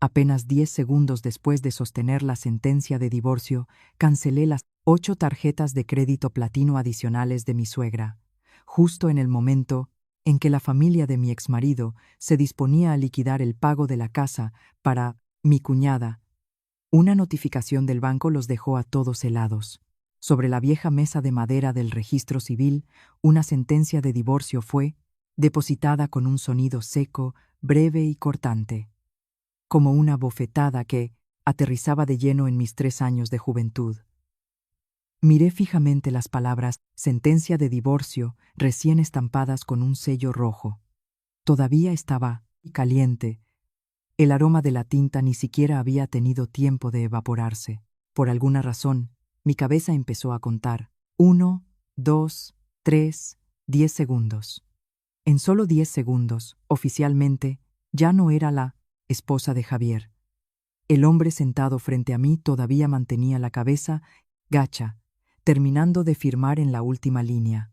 Apenas 10 segundos después de sostener la sentencia de divorcio, cancelé las 8 tarjetas de crédito platino adicionales de mi suegra, justo en el momento en que la familia de mi exmarido se disponía a liquidar el pago de la casa para mi cuñada. Una notificación del banco los dejó a todos helados. Sobre la vieja mesa de madera del registro civil, una sentencia de divorcio fue depositada con un sonido seco, breve y cortante, como una bofetada que aterrizaba de lleno en mis 3 años de juventud. Miré fijamente las palabras «sentencia de divorcio» recién estampadas con un sello rojo. Todavía estaba caliente. El aroma de la tinta ni siquiera había tenido tiempo de evaporarse. Por alguna razón, mi cabeza empezó a contar. 1, 2, 3, 10 segundos. En solo 10 segundos, oficialmente, ya no era la esposa de Javier. El hombre sentado frente a mí todavía mantenía la cabeza gacha, terminando de firmar en la última línea.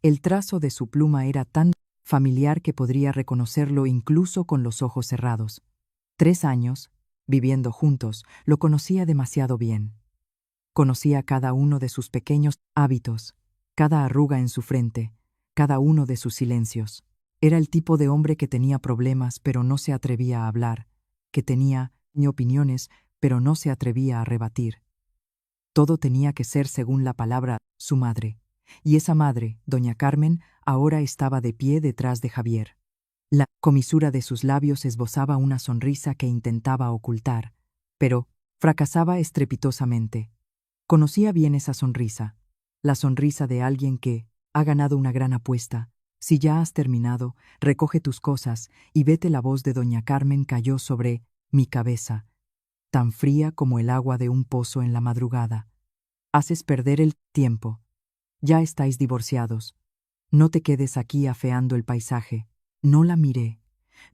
El trazo de su pluma era tan familiar que podría reconocerlo incluso con los ojos cerrados. 3 años, viviendo juntos, lo conocía demasiado bien. Conocía cada uno de sus pequeños hábitos, cada arruga en su frente, cada uno de sus silencios. Era el tipo de hombre que tenía problemas pero no se atrevía a hablar, que tenía opiniones pero no se atrevía a rebatir. Todo tenía que ser según la palabra su madre, y esa madre, doña Carmen, ahora estaba de pie detrás de Javier. La comisura de sus labios esbozaba una sonrisa que intentaba ocultar, pero fracasaba estrepitosamente. Conocía bien esa sonrisa, la sonrisa de alguien que ha ganado una gran apuesta. Si ya has terminado, recoge tus cosas y vete. La voz de doña Carmen cayó sobre mi cabeza, tan fría como el agua de un pozo en la madrugada. Haces perder el tiempo. Ya estáis divorciados. No te quedes aquí afeando el paisaje. No la miré.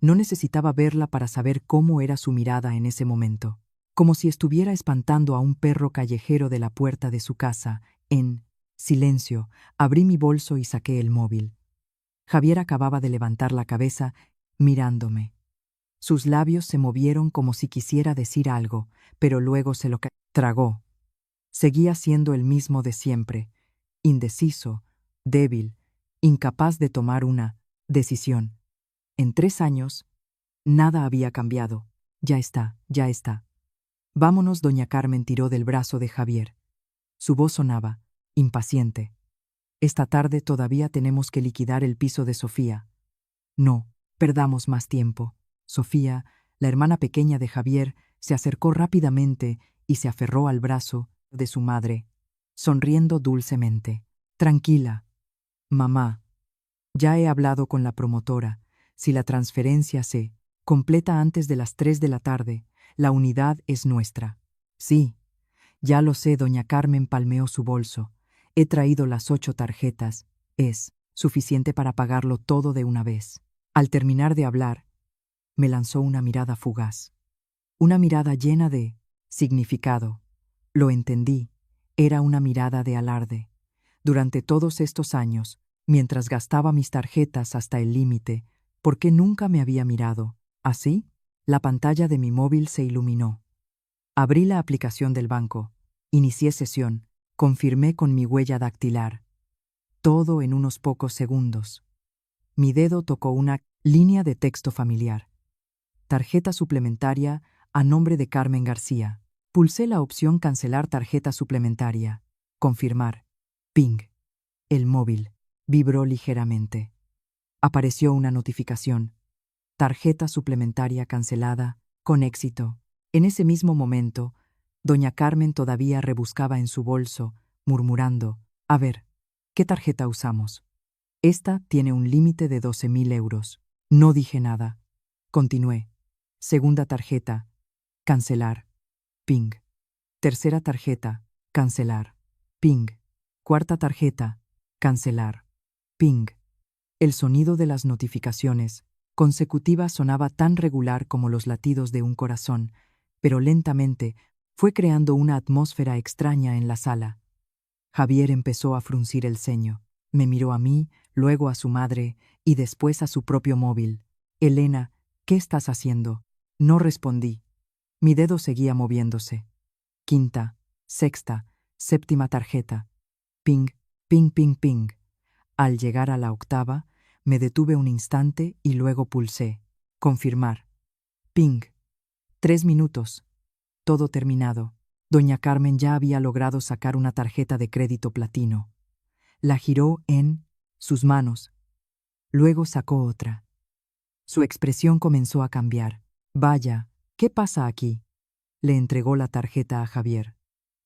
No necesitaba verla para saber cómo era su mirada en ese momento. Como si estuviera espantando a un perro callejero de la puerta de su casa. En silencio, abrí mi bolso y saqué el móvil. Javier acababa de levantar la cabeza, mirándome. Sus labios se movieron como si quisiera decir algo, pero luego se lo tragó. Seguía siendo el mismo de siempre, indeciso, débil, incapaz de tomar una decisión. En 3 años, nada había cambiado. Ya está, ya está. Vámonos. Doña Carmen tiró del brazo de Javier. Su voz sonaba, impaciente. Esta tarde todavía tenemos que liquidar el piso de Sofía. No, perdamos más tiempo. Sofía, la hermana pequeña de Javier, se acercó rápidamente y se aferró al brazo de su madre, sonriendo dulcemente. Tranquila, mamá. Ya he hablado con la promotora. Si la transferencia se completa antes de las 3 de la tarde, la unidad es nuestra. Sí, ya lo sé. Doña Carmen palmeó su bolso. He traído las 8 tarjetas. Es suficiente para pagarlo todo de una vez. Al terminar de hablar, me lanzó una mirada fugaz. Una mirada llena de significado. Lo entendí. Era una mirada de alarde. Durante todos estos años, mientras gastaba mis tarjetas hasta el límite, ¿por qué nunca me había mirado así? La pantalla de mi móvil se iluminó. Abrí la aplicación del banco. Inicié sesión. Confirmé con mi huella dactilar. Todo en unos pocos segundos. Mi dedo tocó una línea de texto familiar. Tarjeta suplementaria a nombre de Carmen García. Pulsé la opción Cancelar tarjeta suplementaria. Confirmar. Ping. El móvil vibró ligeramente. Apareció una notificación. Tarjeta suplementaria cancelada, con éxito. En ese mismo momento, doña Carmen todavía rebuscaba en su bolso, murmurando: a ver, ¿qué tarjeta usamos? Esta tiene un límite de 12.000 euros. No dije nada. Continué. Segunda tarjeta. Cancelar. Ping. Tercera tarjeta. Cancelar. Ping. Cuarta tarjeta. Cancelar. Ping. El sonido de las notificaciones consecutivas sonaba tan regular como los latidos de un corazón, pero lentamente fue creando una atmósfera extraña en la sala. Javier empezó a fruncir el ceño. Me miró a mí, luego a su madre y después a su propio móvil. Elena, ¿qué estás haciendo? No respondí. Mi dedo seguía moviéndose. Quinta, sexta, séptima tarjeta. Ping, ping, ping, ping. Al llegar a la octava, me detuve un instante y luego pulsé. Confirmar. Ping. 3 minutos. Todo terminado. Doña Carmen ya había logrado sacar una tarjeta de crédito platino. La giró en sus manos. Luego sacó otra. Su expresión comenzó a cambiar. Vaya, ¿qué pasa aquí? Le entregó la tarjeta a Javier.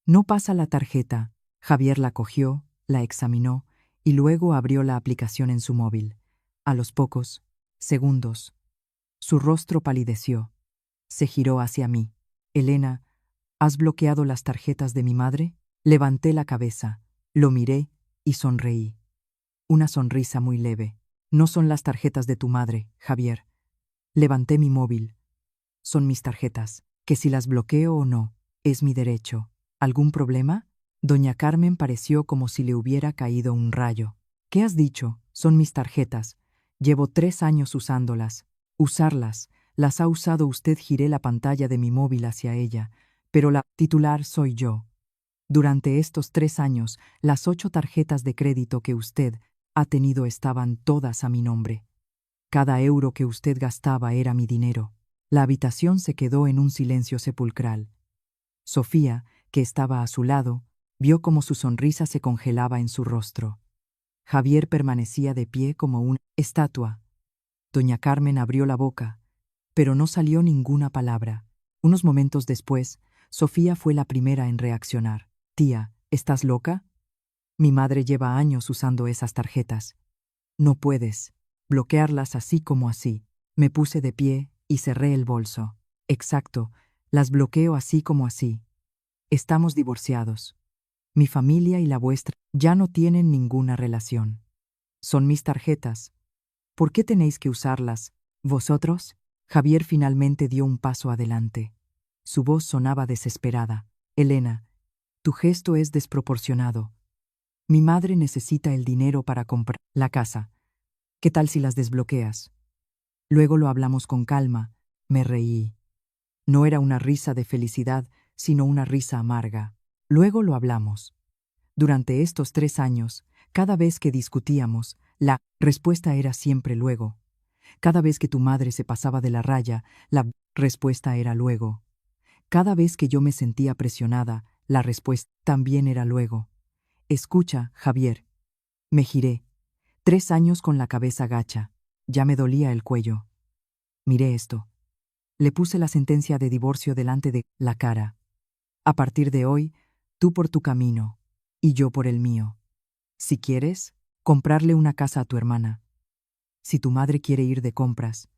No pasa la tarjeta. Javier la cogió, la examinó y luego abrió la aplicación en su móvil. A los pocos segundos, su rostro palideció. Se giró hacia mí. Elena, ¿has bloqueado las tarjetas de mi madre? Levanté la cabeza, lo miré y sonreí. Una sonrisa muy leve. No son las tarjetas de tu madre, Javier. Levanté mi móvil. Son mis tarjetas, que si las bloqueo o no, es mi derecho. ¿Algún problema? Doña Carmen pareció como si le hubiera caído un rayo. ¿Qué has dicho? Son mis tarjetas. Llevo 3 años usándolas. Usarlas. Las ha usado usted. Giré la pantalla de mi móvil hacia ella, pero la titular soy yo. Durante estos 3 años, las 8 tarjetas de crédito que usted ha tenido estaban todas a mi nombre. Cada euro que usted gastaba era mi dinero. La habitación se quedó en un silencio sepulcral. Sofía, que estaba a su lado, vio cómo su sonrisa se congelaba en su rostro. Javier permanecía de pie como una estatua. Doña Carmen abrió la boca, pero no salió ninguna palabra. Unos momentos después, Sofía fue la primera en reaccionar. Tía, ¿estás loca? Mi madre lleva años usando esas tarjetas. No puedes bloquearlas así como así. Me puse de pie y cerré el bolso. Exacto, las bloqueo así como así. Estamos divorciados. Mi familia y la vuestra ya no tienen ninguna relación. Son mis tarjetas. ¿Por qué tenéis que usarlas, vosotros? Javier finalmente dio un paso adelante. Su voz sonaba desesperada. Elena, tu gesto es desproporcionado. Mi madre necesita el dinero para comprar la casa. ¿Qué tal si las desbloqueas? Luego lo hablamos con calma. Me reí. No era una risa de felicidad, sino una risa amarga. Luego lo hablamos. Durante estos 3 años, cada vez que discutíamos, la respuesta era siempre luego. Cada vez que tu madre se pasaba de la raya, la respuesta era luego. Cada vez que yo me sentía presionada, la respuesta también era luego. Escucha, Javier. Me giré. 3 años con la cabeza gacha. Ya me dolía el cuello. Miré esto. Le puse la sentencia de divorcio delante de la cara. A partir de hoy, tú por tu camino, y yo por el mío. Si quieres, comprarle una casa a tu hermana. Si tu madre quiere ir de compras,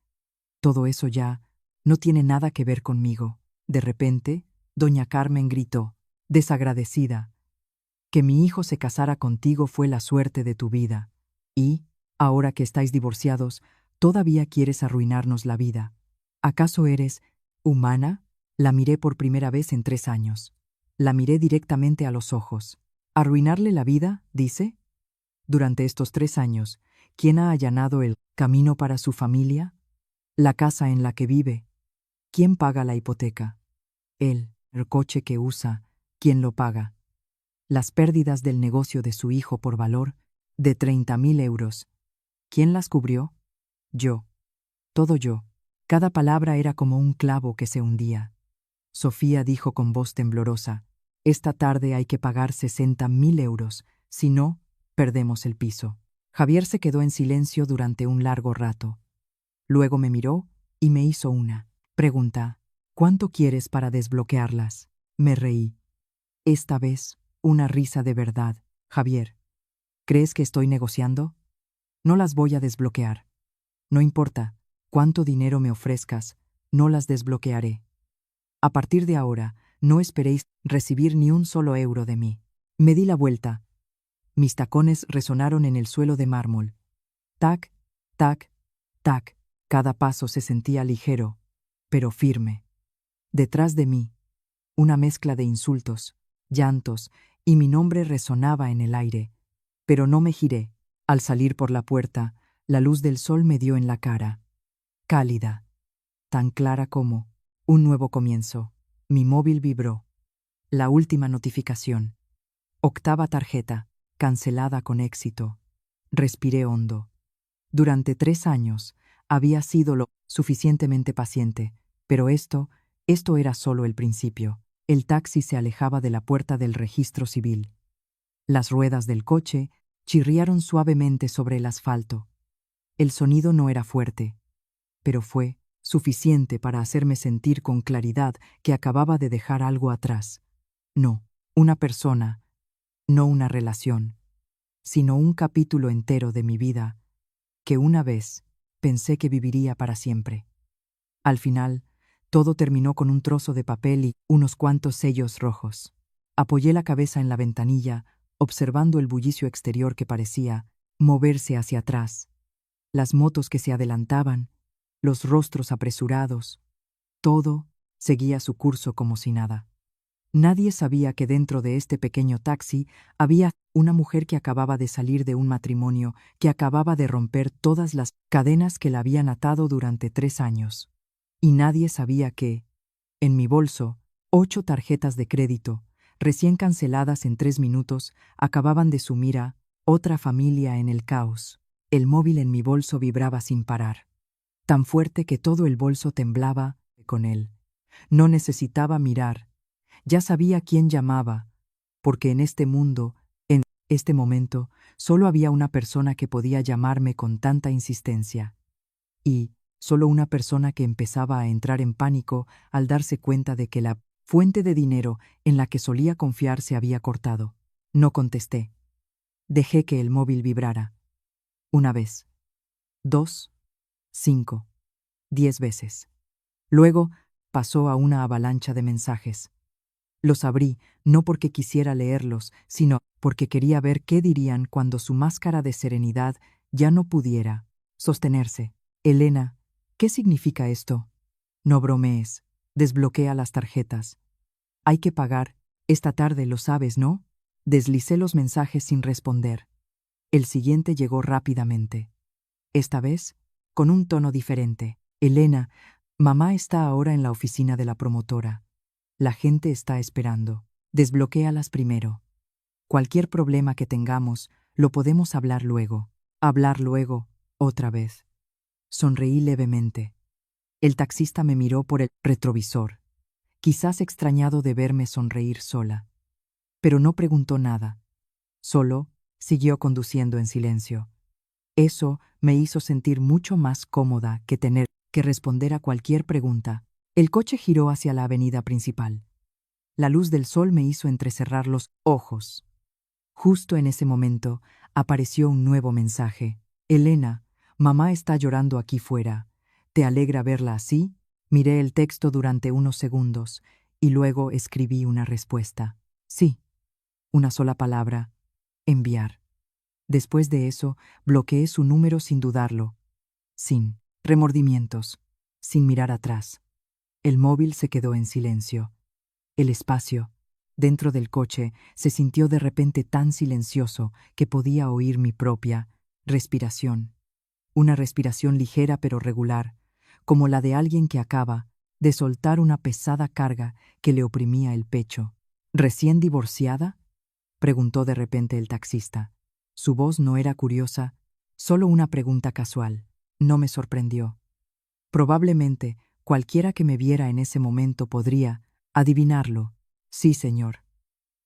todo eso ya no tiene nada que ver conmigo. De repente, doña Carmen gritó, desagradecida, que mi hijo se casara contigo fue la suerte de tu vida. Y, ahora que estáis divorciados, todavía quieres arruinarnos la vida. ¿Acaso eres humana? La miré por primera vez en 3 años. La miré directamente a los ojos. ¿Arruinarle la vida? Dice. Durante estos 3 años, ¿quién ha allanado el camino para su familia? La casa en la que vive. ¿Quién paga la hipoteca? Él. El coche que usa. ¿Quién lo paga? Las pérdidas del negocio de su hijo por valor de 30.000 euros. ¿Quién las cubrió? Yo. Todo yo. Cada palabra era como un clavo que se hundía. Sofía dijo con voz temblorosa, esta tarde hay que pagar 60.000 euros, si no, perdemos el piso. Javier se quedó en silencio durante un largo rato. Luego me miró y me hizo una pregunta. ¿Cuánto quieres para desbloquearlas? Me reí. Esta vez, una risa de verdad. Javier, ¿crees que estoy negociando? No las voy a desbloquear. No importa cuánto dinero me ofrezcas, no las desbloquearé. A partir de ahora, no esperéis recibir ni un solo euro de mí. Me di la vuelta. Mis tacones resonaron en el suelo de mármol. Tac, tac, tac. Cada paso se sentía ligero, pero firme. Detrás de mí, una mezcla de insultos, llantos, y mi nombre resonaba en el aire. Pero no me giré. Al salir por la puerta, la luz del sol me dio en la cara. Cálida. tan clara como un nuevo comienzo. Mi móvil vibró. La última notificación. Octava tarjeta, cancelada con éxito. Respiré hondo. Durante 3 años había sido lo suficientemente paciente, pero esto era solo el principio. El taxi se alejaba de la puerta del registro civil. Las ruedas del coche chirriaron suavemente sobre el asfalto. El sonido no era fuerte, pero fue suficiente para hacerme sentir con claridad que acababa de dejar algo atrás. No una persona, no una relación, sino un capítulo entero de mi vida que una vez pensé que viviría para siempre. Al final, todo terminó con un trozo de papel y unos cuantos sellos rojos. Apoyé la cabeza en la ventanilla, observando el bullicio exterior que parecía moverse hacia atrás, las motos que se adelantaban, los rostros apresurados. Todo seguía su curso como si nada. Nadie sabía que dentro de este pequeño taxi había una mujer que acababa de salir de un matrimonio, que acababa de romper todas las cadenas que la habían atado durante 3 años. Y nadie sabía que, en mi bolso, 8 tarjetas de crédito, recién canceladas en 3 minutos, acababan de sumir a otra familia en el caos. El móvil en mi bolso vibraba sin parar, tan fuerte que todo el bolso temblaba con él. No necesitaba mirar. Ya sabía quién llamaba, porque en este mundo, en este momento, solo había una persona que podía llamarme con tanta insistencia. Y solo una persona que empezaba a entrar en pánico al darse cuenta de que la fuente de dinero en la que solía confiar se había cortado. No contesté. Dejé que el móvil vibrara. 1 vez. 2, 5, 10 veces. Luego pasó a una avalancha de mensajes. Los abrí, no porque quisiera leerlos, sino porque quería ver qué dirían cuando su máscara de serenidad ya no pudiera sostenerse. Elena, ¿qué significa esto? No bromees. Desbloquea las tarjetas. Hay que pagar. Esta tarde, lo sabes, ¿no? Deslicé los mensajes sin responder. El siguiente llegó rápidamente. Esta vez, con un tono diferente. Elena, mamá está ahora en la oficina de la promotora. La gente está esperando. Desbloquéalas primero. Cualquier problema que tengamos, lo podemos hablar luego. Hablar luego, otra vez. Sonreí levemente. El taxista me miró por el retrovisor, quizás extrañado de verme sonreír sola. Pero no preguntó nada. Solo siguió conduciendo en silencio. Eso me hizo sentir mucho más cómoda que tener que responder a cualquier pregunta. El coche giró hacia la avenida principal. La luz del sol me hizo entrecerrar los ojos. Justo en ese momento apareció un nuevo mensaje. Elena, mamá está llorando aquí fuera. ¿Te alegra verla así? Miré el texto durante unos segundos y luego escribí una respuesta. Sí. Una sola palabra. Enviar. Después de eso, bloqueé su número sin dudarlo. Sin remordimientos. Sin mirar atrás. El móvil se quedó en silencio. El espacio, dentro del coche, se sintió de repente tan silencioso que podía oír mi propia respiración. Una respiración ligera pero regular, como la de alguien que acaba de soltar una pesada carga que le oprimía el pecho. ¿Recién divorciada?, preguntó de repente el taxista. Su voz no era curiosa, solo una pregunta casual. No me sorprendió. Probablemente cualquiera que me viera en ese momento podría adivinarlo. Sí, señor.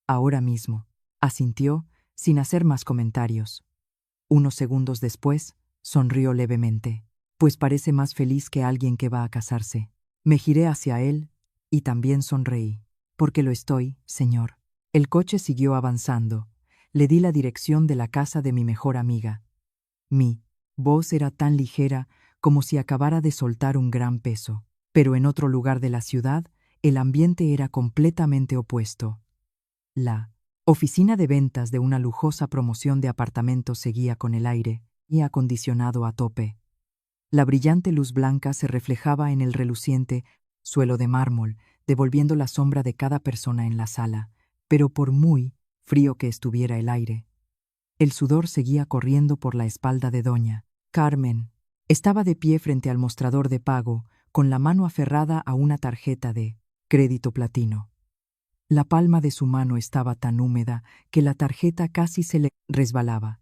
Ahora mismo. Asintió, sin hacer más comentarios. Unos segundos después, sonrió levemente. Pues parece más feliz que alguien que va a casarse. Me giré hacia él y también sonreí. Porque lo estoy, señor. El coche siguió avanzando. Le di la dirección de la casa de mi mejor amiga. Mi voz era tan ligera como si acabara de soltar un gran peso. Pero en otro lugar de la ciudad, el ambiente era completamente opuesto. La oficina de ventas de una lujosa promoción de apartamentos seguía con el aire y acondicionado a tope. La brillante luz blanca se reflejaba en el reluciente suelo de mármol, devolviendo la sombra de cada persona en la sala, pero por muy frío que estuviera el aire, el sudor seguía corriendo por la espalda de doña Carmen. Estaba de pie frente al mostrador de pago, con la mano aferrada a una tarjeta de crédito platino. La palma de su mano estaba tan húmeda que la tarjeta casi se le resbalaba.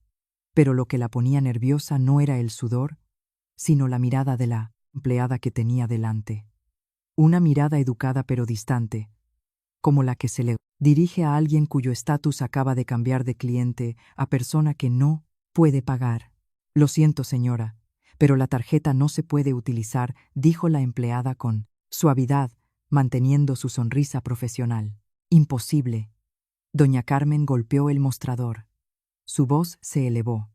Pero lo que la ponía nerviosa no era el sudor, sino la mirada de la empleada que tenía delante. Una mirada educada pero distante, como la que se le dirige a alguien cuyo estatus acaba de cambiar de cliente a persona que no puede pagar. Lo siento, señora, pero la tarjeta no se puede utilizar, dijo la empleada con suavidad, manteniendo su sonrisa profesional. Imposible. Doña Carmen golpeó el mostrador. Su voz se elevó.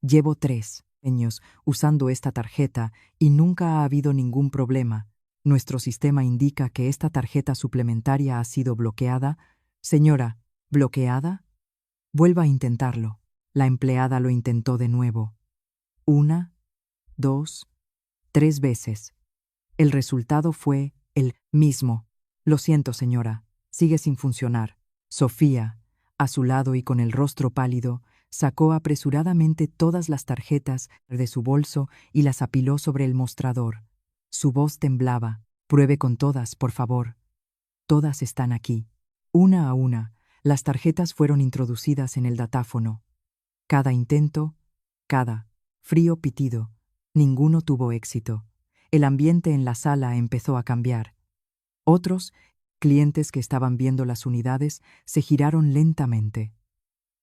Llevo 3 años usando esta tarjeta y nunca ha habido ningún problema. Nuestro sistema indica que esta tarjeta suplementaria ha sido bloqueada. Señora, ¿bloqueada? Vuelva a intentarlo. La empleada lo intentó de nuevo. 1, 2, 3 veces. El resultado fue el mismo. Lo siento, señora, sigue sin funcionar. Sofía, a su lado y con el rostro pálido, sacó apresuradamente todas las tarjetas de su bolso y las apiló sobre el mostrador. Su voz temblaba. Pruebe con todas, por favor. Todas están aquí. Una a una, las tarjetas fueron introducidas en el datáfono. Cada intento, cada frío pitido, ninguno tuvo éxito. El ambiente en la sala empezó a cambiar. Otros clientes que estaban viendo las unidades se giraron lentamente.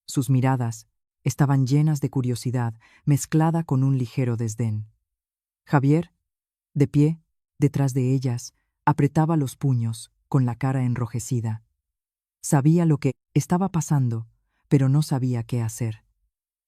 Sus miradas estaban llenas de curiosidad, mezclada con un ligero desdén. Javier, de pie, detrás de ellas, apretaba los puños, con la cara enrojecida. Sabía lo que estaba pasando, pero no sabía qué hacer.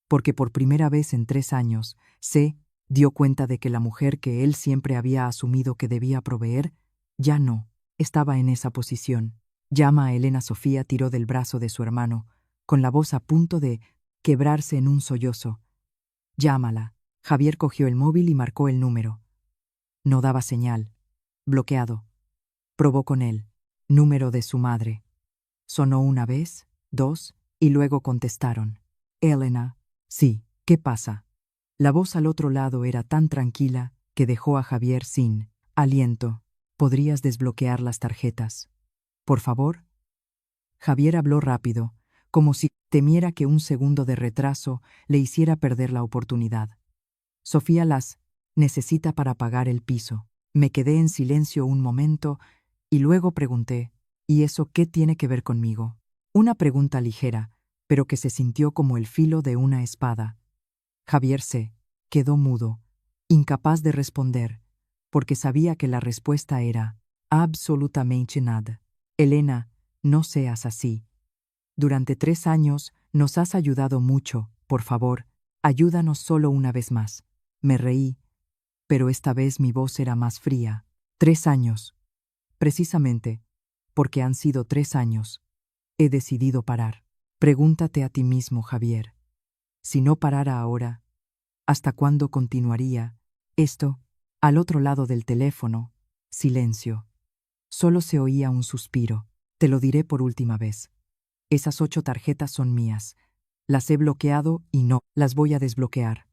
Porque por primera vez en 3 años, se dio cuenta de que la mujer que él siempre había asumido que debía proveer, ya no estaba en esa posición. Llama a Elena. Sofía tiró del brazo de su hermano, con la voz a punto de quebrarse en un sollozo. Llámala. Javier cogió el móvil y marcó el número. No daba señal. Bloqueado. Probó con él. Número de su madre. Sonó una vez, 2, y luego contestaron. Elena. Sí, ¿qué pasa? La voz al otro lado era tan tranquila que dejó a Javier sin aliento. ¿Podrías desbloquear las tarjetas? Por favor. Javier habló rápido, como si temiera que un segundo de retraso le hiciera perder la oportunidad. Sofía las necesita para pagar el piso. Me quedé en silencio un momento y luego pregunté, ¿y eso qué tiene que ver conmigo? Una pregunta ligera, pero que se sintió como el filo de una espada. Javier se quedó mudo, incapaz de responder, porque sabía que la respuesta era absolutamente nada. Elena, no seas así. Durante 3 años nos has ayudado mucho, por favor, ayúdanos solo una vez más. Me reí, pero esta vez mi voz era más fría. 3 años. Precisamente, porque han sido 3 años, he decidido parar. Pregúntate a ti mismo, Javier. Si no parara ahora, ¿hasta cuándo continuaría esto? Al otro lado del teléfono, silencio. Solo se oía un suspiro. Te lo diré por última vez. Esas 8 tarjetas son mías. Las he bloqueado y no las voy a desbloquear.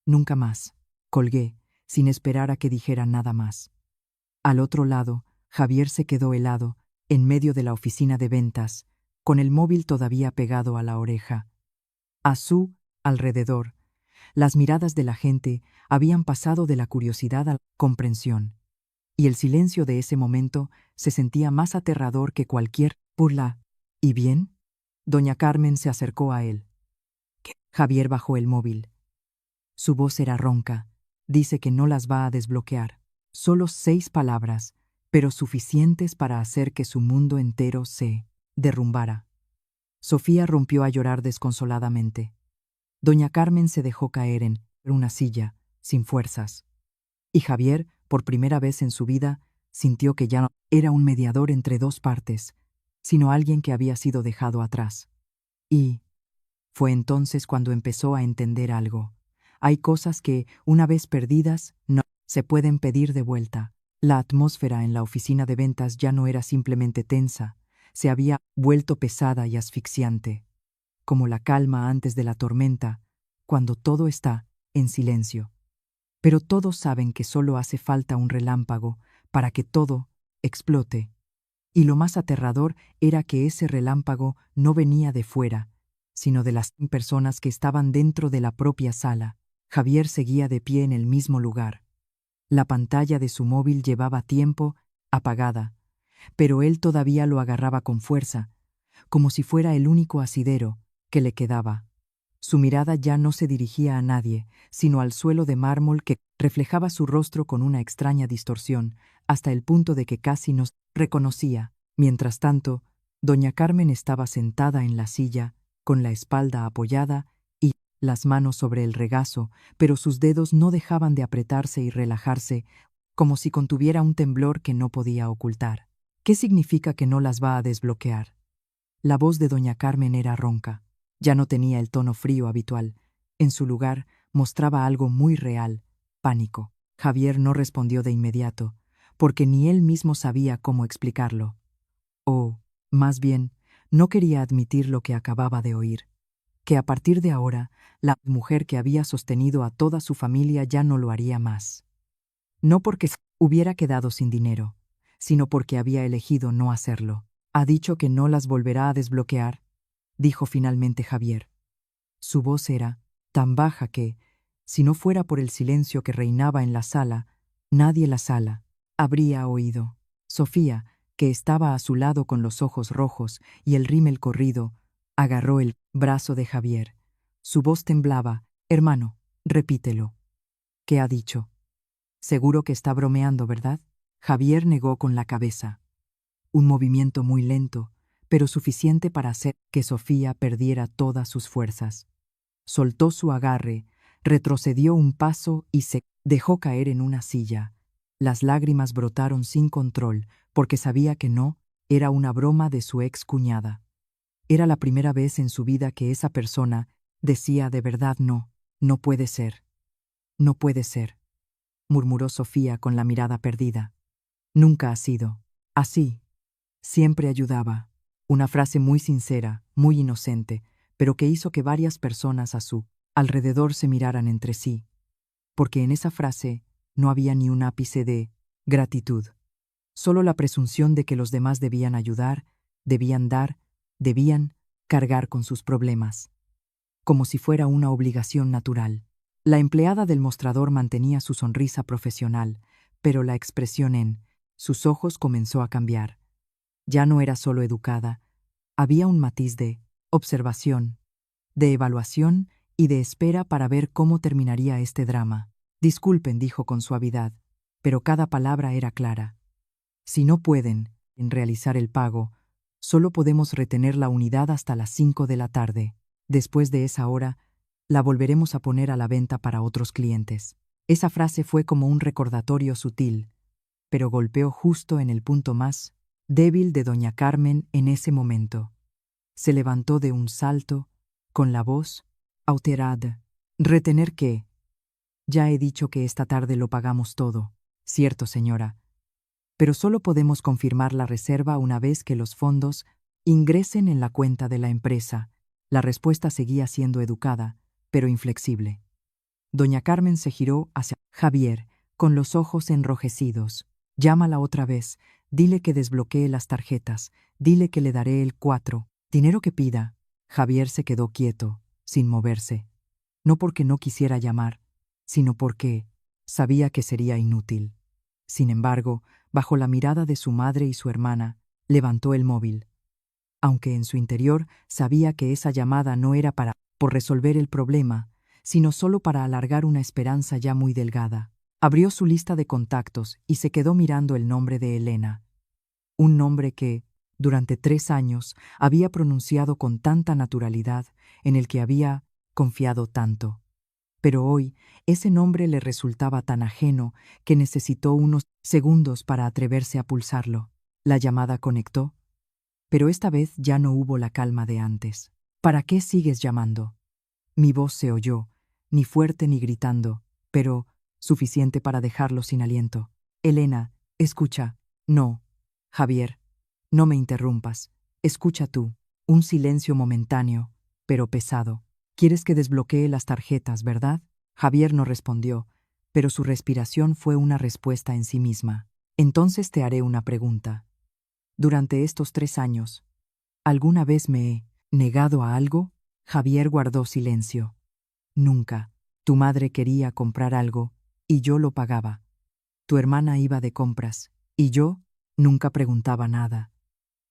Nunca más. Colgué, sin esperar a que dijera nada más. Al otro lado, Javier se quedó helado, en medio de la oficina de ventas, con el móvil todavía pegado a la oreja. A su alrededor, las miradas de la gente habían pasado de la curiosidad a la comprensión, y el silencio de ese momento se sentía más aterrador que cualquier burla. ¿Y bien? Doña Carmen se acercó a él. ¿Qué? Javier bajó el móvil. Su voz era ronca. Dice que no las va a desbloquear. Solo 6 palabras, pero suficientes para hacer que su mundo entero se derrumbara. Sofía rompió a llorar desconsoladamente. Doña Carmen se dejó caer en una silla, sin fuerzas. Y Javier, por primera vez en su vida, sintió que ya no era un mediador entre 2 partes, sino alguien que había sido dejado atrás. Y fue entonces cuando empezó a entender algo. Hay cosas que, una vez perdidas, no se pueden pedir de vuelta. La atmósfera en la oficina de ventas ya no era simplemente tensa, se había vuelto pesada y asfixiante, como la calma antes de la tormenta, cuando todo está en silencio. Pero todos saben que solo hace falta un relámpago para que todo explote. Y lo más aterrador era que ese relámpago no venía de fuera, sino de las personas que estaban dentro de la propia sala. Javier seguía de pie en el mismo lugar. La pantalla de su móvil llevaba tiempo apagada, pero él todavía lo agarraba con fuerza, como si fuera el único asidero que le quedaba. Su mirada ya no se dirigía a nadie, sino al suelo de mármol que reflejaba su rostro con una extraña distorsión, hasta el punto de que casi nos reconocía. Mientras tanto, doña Carmen estaba sentada en la silla, con la espalda apoyada y las manos sobre el regazo, pero sus dedos no dejaban de apretarse y relajarse, como si contuviera un temblor que no podía ocultar. ¿Qué significa que no las va a desbloquear? La voz de doña Carmen era ronca. Ya no tenía el tono frío habitual. En su lugar, mostraba algo muy real, pánico. Javier no respondió de inmediato, porque ni él mismo sabía cómo explicarlo. O, más bien, no quería admitir lo que acababa de oír, que a partir de ahora, la mujer que había sostenido a toda su familia ya no lo haría más. No porque se hubiera quedado sin dinero, sino porque había elegido no hacerlo. «¿Ha dicho que no las volverá a desbloquear?», dijo finalmente Javier. Su voz era tan baja que, si no fuera por el silencio que reinaba en la sala, nadie en la sala habría oído. Sofía, que estaba a su lado con los ojos rojos y el rímel corrido, agarró el brazo de Javier. Su voz temblaba. «Hermano, repítelo». «¿Qué ha dicho?» «Seguro que está bromeando, ¿verdad?». Javier negó con la cabeza. Un movimiento muy lento, pero suficiente para hacer que Sofía perdiera todas sus fuerzas. Soltó su agarre, retrocedió un paso y se dejó caer en una silla. Las lágrimas brotaron sin control, porque sabía que no era una broma de su ex cuñada. Era la primera vez en su vida que esa persona decía de verdad no, no puede ser. «No puede ser», murmuró Sofía con la mirada perdida. «Nunca ha sido así. Siempre ayudaba». Una frase muy sincera, muy inocente, pero que hizo que varias personas a su alrededor se miraran entre sí, porque en esa frase no había ni un ápice de gratitud, solo la presunción de que los demás debían ayudar, debían dar, debían cargar con sus problemas, como si fuera una obligación natural. La empleada del mostrador mantenía su sonrisa profesional, pero la expresión en sus ojos comenzó a cambiar. Ya no era solo educada, había un matiz de observación, de evaluación y de espera para ver cómo terminaría este drama. «Disculpen», dijo con suavidad, pero cada palabra era clara. «Si no pueden realizar el pago, solo podemos retener la unidad hasta las 5 de la tarde. Después de esa hora, la volveremos a poner a la venta para otros clientes». Esa frase fue como un recordatorio sutil, pero golpeó justo en el punto más débil de doña Carmen en ese momento. Se levantó de un salto, con la voz alterada. «¿Retener qué? Ya he dicho que esta tarde lo pagamos todo». «Cierto, señora. Pero solo podemos confirmar la reserva una vez que los fondos ingresen en la cuenta de la empresa». La respuesta seguía siendo educada, pero inflexible. Doña Carmen se giró hacia Javier, con los ojos enrojecidos. «Llámala otra vez. Dile que desbloquee las tarjetas. Dile que le daré el 4. Dinero que pida». Javier se quedó quieto, sin moverse. No porque no quisiera llamar, sino porque sabía que sería inútil. Sin embargo, bajo la mirada de su madre y su hermana, levantó el móvil. Aunque en su interior sabía que esa llamada no era por resolver el problema, sino solo para alargar una esperanza ya muy delgada. Abrió su lista de contactos y se quedó mirando el nombre de Elena. Un nombre que, durante 3 años, había pronunciado con tanta naturalidad, en el que había confiado tanto. Pero hoy, ese nombre le resultaba tan ajeno que necesitó unos segundos para atreverse a pulsarlo. La llamada conectó, pero esta vez ya no hubo la calma de antes. «¿Para qué sigues llamando?». Mi voz se oyó, ni fuerte ni gritando, pero suficiente para dejarlo sin aliento. «Elena, escucha». «No, Javier, no me interrumpas. Escucha tú». Un silencio momentáneo, pero pesado. «Quieres que desbloquee las tarjetas, ¿verdad?». Javier no respondió, pero su respiración fue una respuesta en sí misma. Entonces te haré una pregunta. Durante estos 3 años, ¿alguna vez me he negado a algo? Javier guardó silencio. Nunca. Tu madre quería comprar algo, y yo lo pagaba. Tu hermana iba de compras, y yo nunca preguntaba nada.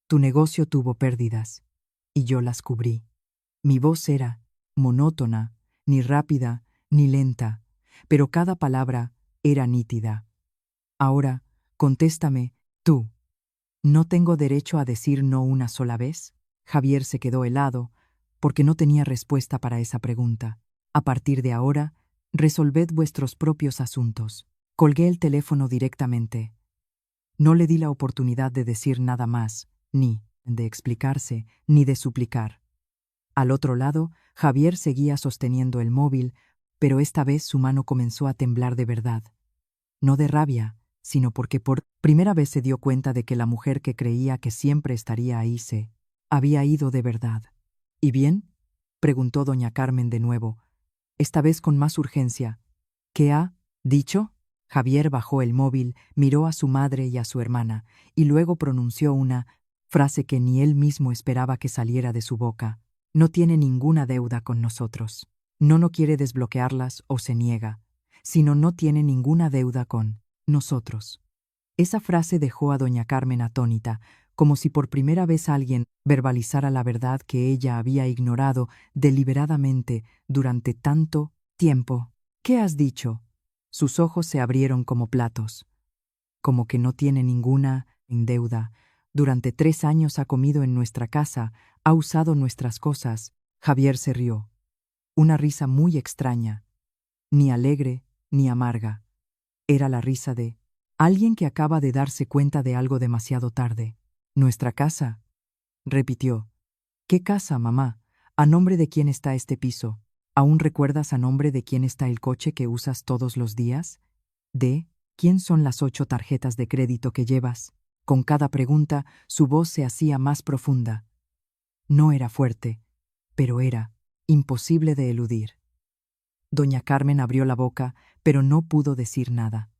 Tu negocio tuvo pérdidas, y yo las cubrí. Mi voz era monótona, ni rápida, ni lenta, pero cada palabra era nítida. Ahora, contéstame, tú. ¿No tengo derecho a decir no una sola vez? Javier se quedó helado, porque no tenía respuesta para esa pregunta. A partir de ahora, resolved vuestros propios asuntos. Colgué el teléfono directamente. No le di la oportunidad de decir nada más, ni de explicarse, ni de suplicar. Al otro lado, Javier seguía sosteniendo el móvil, pero esta vez su mano comenzó a temblar de verdad. No de rabia, sino porque por primera vez se dio cuenta de que la mujer que creía que siempre estaría ahí se había ido de verdad. ¿Y bien? Preguntó doña Carmen de nuevo, esta vez con más urgencia. ¿Qué ha dicho? Javier bajó el móvil, miró a su madre y a su hermana, y luego pronunció una frase que ni él mismo esperaba que saliera de su boca. No tiene ninguna deuda con nosotros. No quiere desbloquearlas o se niega, sino no tiene ninguna deuda con nosotros. Esa frase dejó a doña Carmen atónita, como si por primera vez alguien verbalizara la verdad que ella había ignorado deliberadamente durante tanto tiempo. ¿Qué has dicho? Sus ojos se abrieron como platos. Como que no tiene ninguna deuda. Durante 3 años ha comido en nuestra casa, ha usado nuestras cosas. Javier se rió. Una risa muy extraña, ni alegre ni amarga. Era la risa de alguien que acaba de darse cuenta de algo demasiado tarde. ¿Nuestra casa? Repitió. ¿Qué casa, mamá? ¿A nombre de quién está este piso? ¿Aún recuerdas a nombre de quién está el coche que usas todos los días? ¿De quién son las 8 tarjetas de crédito que llevas? Con cada pregunta, su voz se hacía más profunda. No era fuerte, pero era imposible de eludir. Doña Carmen abrió la boca, pero no pudo decir nada.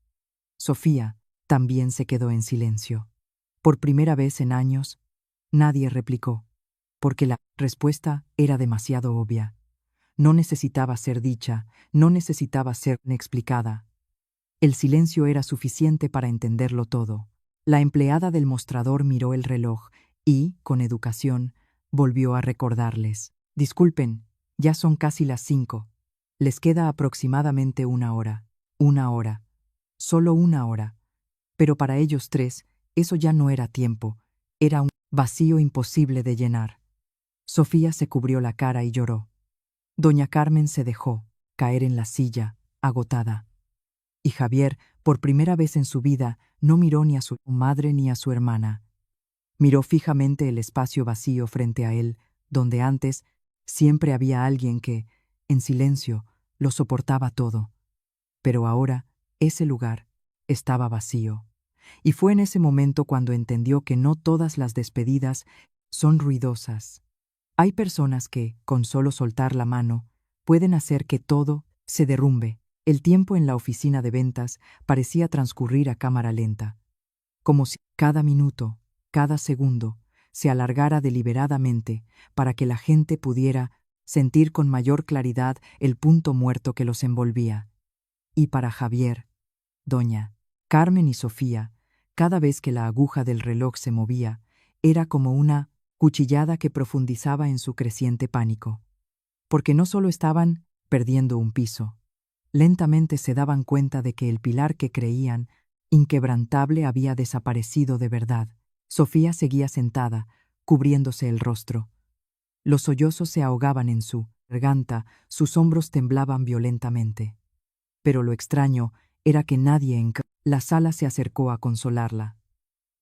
Sofía también se quedó en silencio. Por primera vez en años, nadie replicó, porque la respuesta era demasiado obvia. No necesitaba ser dicha, no necesitaba ser explicada. El silencio era suficiente para entenderlo todo. La empleada del mostrador miró el reloj y, con educación, volvió a recordarles. Disculpen, ya son casi las 5. Les queda aproximadamente 1 hora. 1 hora. Solo 1 hora. Pero para ellos 3, eso ya no era tiempo. Era un vacío imposible de llenar. Sofía se cubrió la cara y lloró. Doña Carmen se dejó caer en la silla, agotada. Y Javier, por primera vez en su vida, no miró ni a su madre ni a su hermana. Miró fijamente el espacio vacío frente a él, donde antes siempre había alguien que, en silencio, lo soportaba todo. Pero ahora, ese lugar estaba vacío. Y fue en ese momento cuando entendió que no todas las despedidas son ruidosas. Hay personas que, con solo soltar la mano, pueden hacer que todo se derrumbe. El tiempo en la oficina de ventas parecía transcurrir a cámara lenta, como si cada minuto, cada segundo, se alargara deliberadamente para que la gente pudiera sentir con mayor claridad el punto muerto que los envolvía. Y para Javier, doña Carmen y Sofía, cada vez que la aguja del reloj se movía, era como una cuchillada que profundizaba en su creciente pánico. Porque no solo estaban perdiendo un piso, lentamente se daban cuenta de que el pilar que creían inquebrantable había desaparecido de verdad. Sofía seguía sentada, cubriéndose el rostro. Los sollozos se ahogaban en su garganta, sus hombros temblaban violentamente. Pero lo extraño era que nadie en la sala se acercó a consolarla,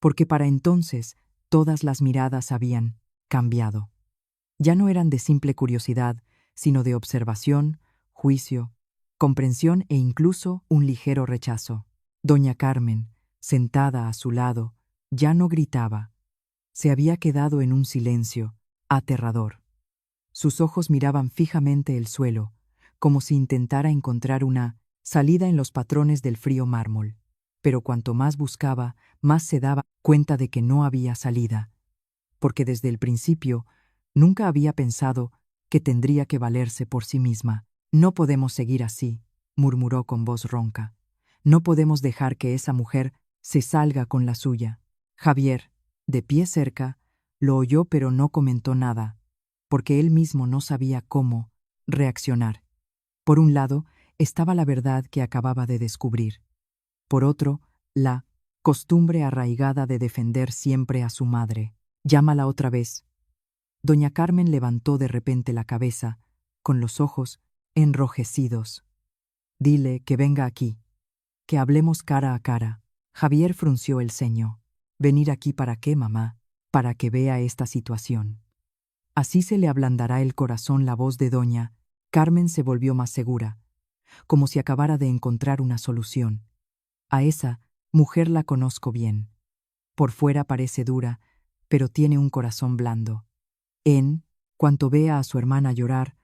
porque para entonces todas las miradas habían cambiado. Ya no eran de simple curiosidad, sino de observación, juicio, comprensión e incluso un ligero rechazo. Doña Carmen, sentada a su lado, ya no gritaba. Se había quedado en un silencio aterrador. Sus ojos miraban fijamente el suelo, como si intentara encontrar una salida en los patrones del frío mármol. Pero cuanto más buscaba, más se daba cuenta de que no había salida, porque desde el principio nunca había pensado que tendría que valerse por sí misma. No podemos seguir así, murmuró con voz ronca. No podemos dejar que esa mujer se salga con la suya. Javier, de pie cerca, lo oyó pero no comentó nada, porque él mismo no sabía cómo reaccionar. Por un lado, estaba la verdad que acababa de descubrir. Por otro, la costumbre arraigada de defender siempre a su madre. Llámala otra vez. Doña Carmen levantó de repente la cabeza, con los ojos enrojecidos. Dile que venga aquí, que hablemos cara a cara. Javier frunció el ceño. ¿Venir aquí para qué, mamá? Para que vea esta situación. Así se le ablandará el corazón. La voz de doña Carmen se volvió más segura, como si acabara de encontrar una solución. A esa mujer la conozco bien. Por fuera parece dura, pero tiene un corazón blando. Cuanto vea a su hermana llorar,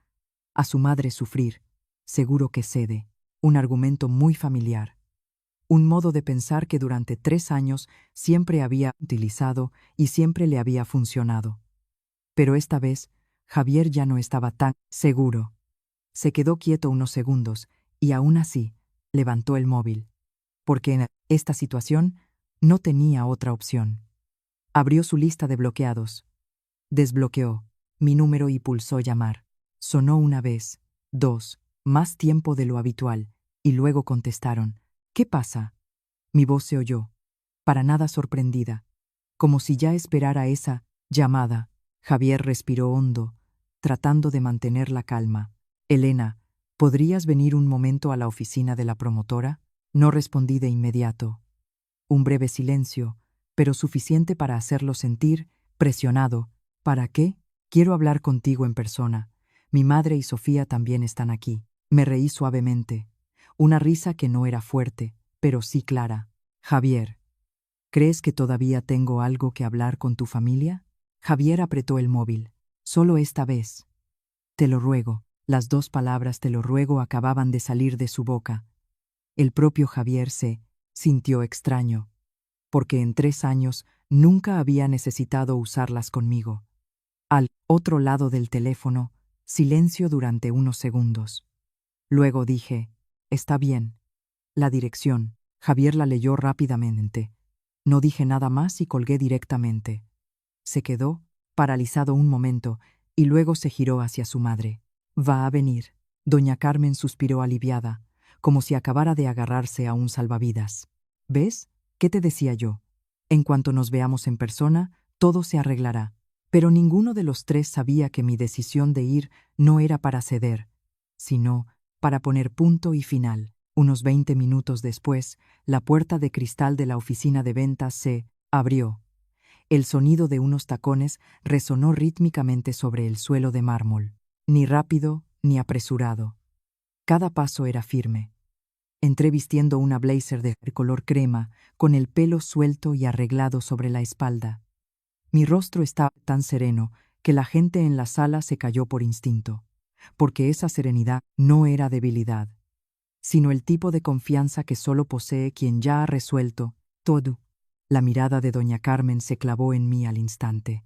a su madre sufrir, seguro que cede. Un argumento muy familiar. Un modo de pensar que durante 3 años siempre había utilizado y siempre le había funcionado. Pero esta vez, Javier ya no estaba tan seguro. Se quedó quieto unos segundos y aún así levantó el móvil, porque en esta situación no tenía otra opción. Abrió su lista de bloqueados. Desbloqueó mi número y pulsó llamar. Sonó una vez, 2, más tiempo de lo habitual, y luego contestaron. ¿Qué pasa? Mi voz se oyó, para nada sorprendida, como si ya esperara esa llamada. Javier respiró hondo, tratando de mantener la calma. Elena, ¿podrías venir un momento a la oficina de la promotora? No respondí de inmediato. Un breve silencio, pero suficiente para hacerlo sentir presionado. ¿Para qué? Quiero hablar contigo en persona. Mi madre y Sofía también están aquí. Me reí suavemente. Una risa que no era fuerte, pero sí clara. Javier, ¿crees que todavía tengo algo que hablar con tu familia? Javier apretó el móvil. Solo esta vez. Te lo ruego. Las 2 palabras te lo ruego acababan de salir de su boca. El propio Javier se sintió extraño, porque en 3 años nunca había necesitado usarlas conmigo. Al otro lado del teléfono, silencio durante unos segundos. Luego dije, está bien. La dirección. Javier la leyó rápidamente. No dije nada más y colgué directamente. Se quedó paralizado un momento y luego se giró hacia su madre. Va a venir. Doña Carmen suspiró aliviada, como si acabara de agarrarse a un salvavidas. ¿Ves? ¿Qué te decía yo? En cuanto nos veamos en persona, todo se arreglará. Pero ninguno de los 3 sabía que mi decisión de ir no era para ceder, sino para poner punto y final. Unos 20 minutos después, la puerta de cristal de la oficina de ventas se abrió. El sonido de unos tacones resonó rítmicamente sobre el suelo de mármol, ni rápido ni apresurado. Cada paso era firme. Entré vistiendo una blazer de color crema, con el pelo suelto y arreglado sobre la espalda. Mi rostro estaba tan sereno que la gente en la sala se calló por instinto, porque esa serenidad no era debilidad, sino el tipo de confianza que solo posee quien ya ha resuelto todo. La mirada de doña Carmen se clavó en mí al instante.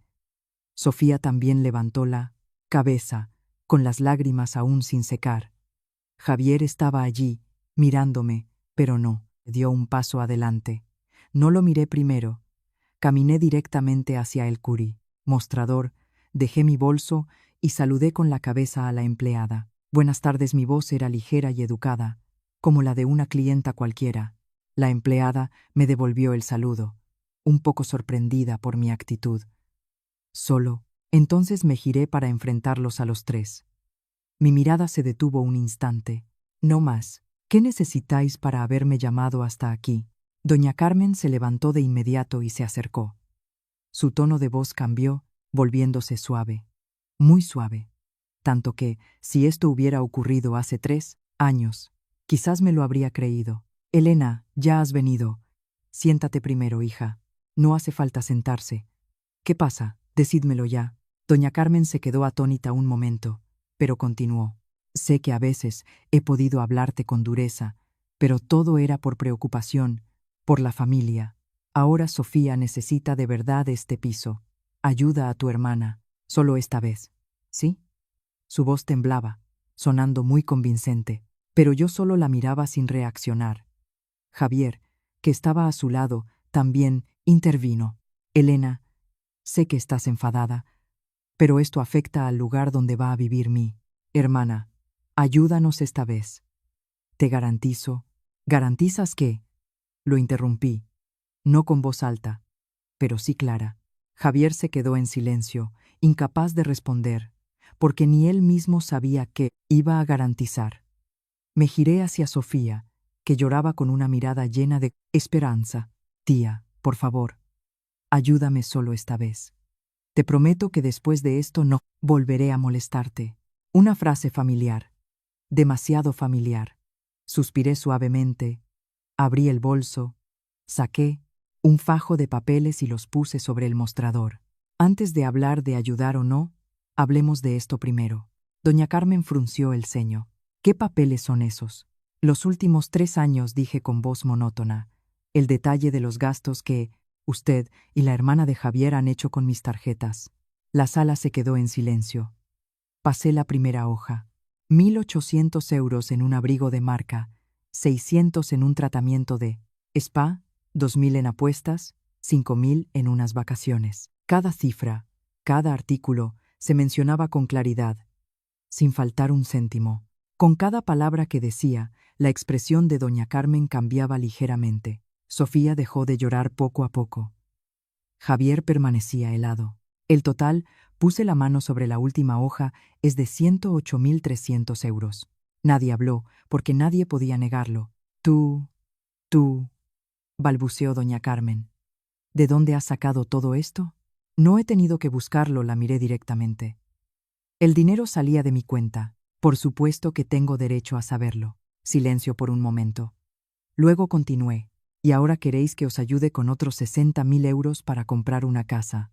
Sofía también levantó la cabeza, con las lágrimas aún sin secar. Javier estaba allí, mirándome, pero no, dio un paso adelante. No lo miré primero. Caminé directamente hacia el mostrador, dejé mi bolso y saludé con la cabeza a la empleada. Buenas tardes. Mi voz era ligera y educada, como la de una clienta cualquiera. La empleada me devolvió el saludo, un poco sorprendida por mi actitud. Entonces me giré para enfrentarlos a los 3. Mi mirada se detuvo un instante. No más. ¿Qué necesitáis para haberme llamado hasta aquí? Doña Carmen se levantó de inmediato y se acercó. Su tono de voz cambió, volviéndose suave. Muy suave. Tanto que, si esto hubiera ocurrido hace 3 años, quizás me lo habría creído. Elena, ya has venido. Siéntate primero, hija. No hace falta sentarse. ¿Qué pasa? Decídmelo ya. Doña Carmen se quedó atónita un momento, pero continuó. Sé que a veces he podido hablarte con dureza, Pero todo era por preocupación, por la familia. Ahora Sofía necesita de verdad este piso. Ayuda a tu hermana, solo esta vez. ¿Sí? Su voz temblaba, sonando muy convincente, pero yo solo la miraba sin reaccionar. Javier, que estaba a su lado, también intervino. Elena, sé que estás enfadada, pero esto afecta al lugar donde va a vivir mi hermana. Ayúdanos esta vez. Te garantizo. ¿Garantizas qué? Lo interrumpí, no con voz alta, pero sí clara. Javier se quedó en silencio, incapaz de responder, porque ni él mismo sabía qué iba a garantizar. Me giré hacia Sofía, que lloraba con una mirada llena de esperanza. Tía, por favor, ayúdame solo esta vez. Te prometo que después de esto no volveré a molestarte. Una frase familiar, demasiado familiar. Suspiré suavemente, abrí el bolso, saqué un fajo de papeles y los puse sobre el mostrador. Antes de hablar de ayudar o no, hablemos de esto primero. Doña Carmen frunció el ceño. ¿Qué papeles son esos? Los últimos 3 años, dije con voz monótona. El detalle de los gastos que usted y la hermana de Javier han hecho con mis tarjetas. La sala se quedó en silencio. Pasé la primera hoja. 1.800 euros en un abrigo de marca, 600 en un tratamiento de spa, 2.000 en apuestas, 5.000 en unas vacaciones. Cada cifra, cada artículo, se mencionaba con claridad, sin faltar un céntimo. Con cada palabra que decía, la expresión de doña Carmen cambiaba ligeramente. Sofía dejó de llorar poco a poco. Javier permanecía helado. El total, puse la mano sobre la última hoja, es de 108.300 euros. Nadie habló, porque nadie podía negarlo. Tú, balbuceó doña Carmen. ¿De dónde has sacado todo esto? No he tenido que buscarlo, la miré directamente. El dinero salía de mi cuenta. Por supuesto que tengo derecho a saberlo. Silencio por un momento. Luego continué. Y ahora queréis que os ayude con otros 60.000 euros para comprar una casa.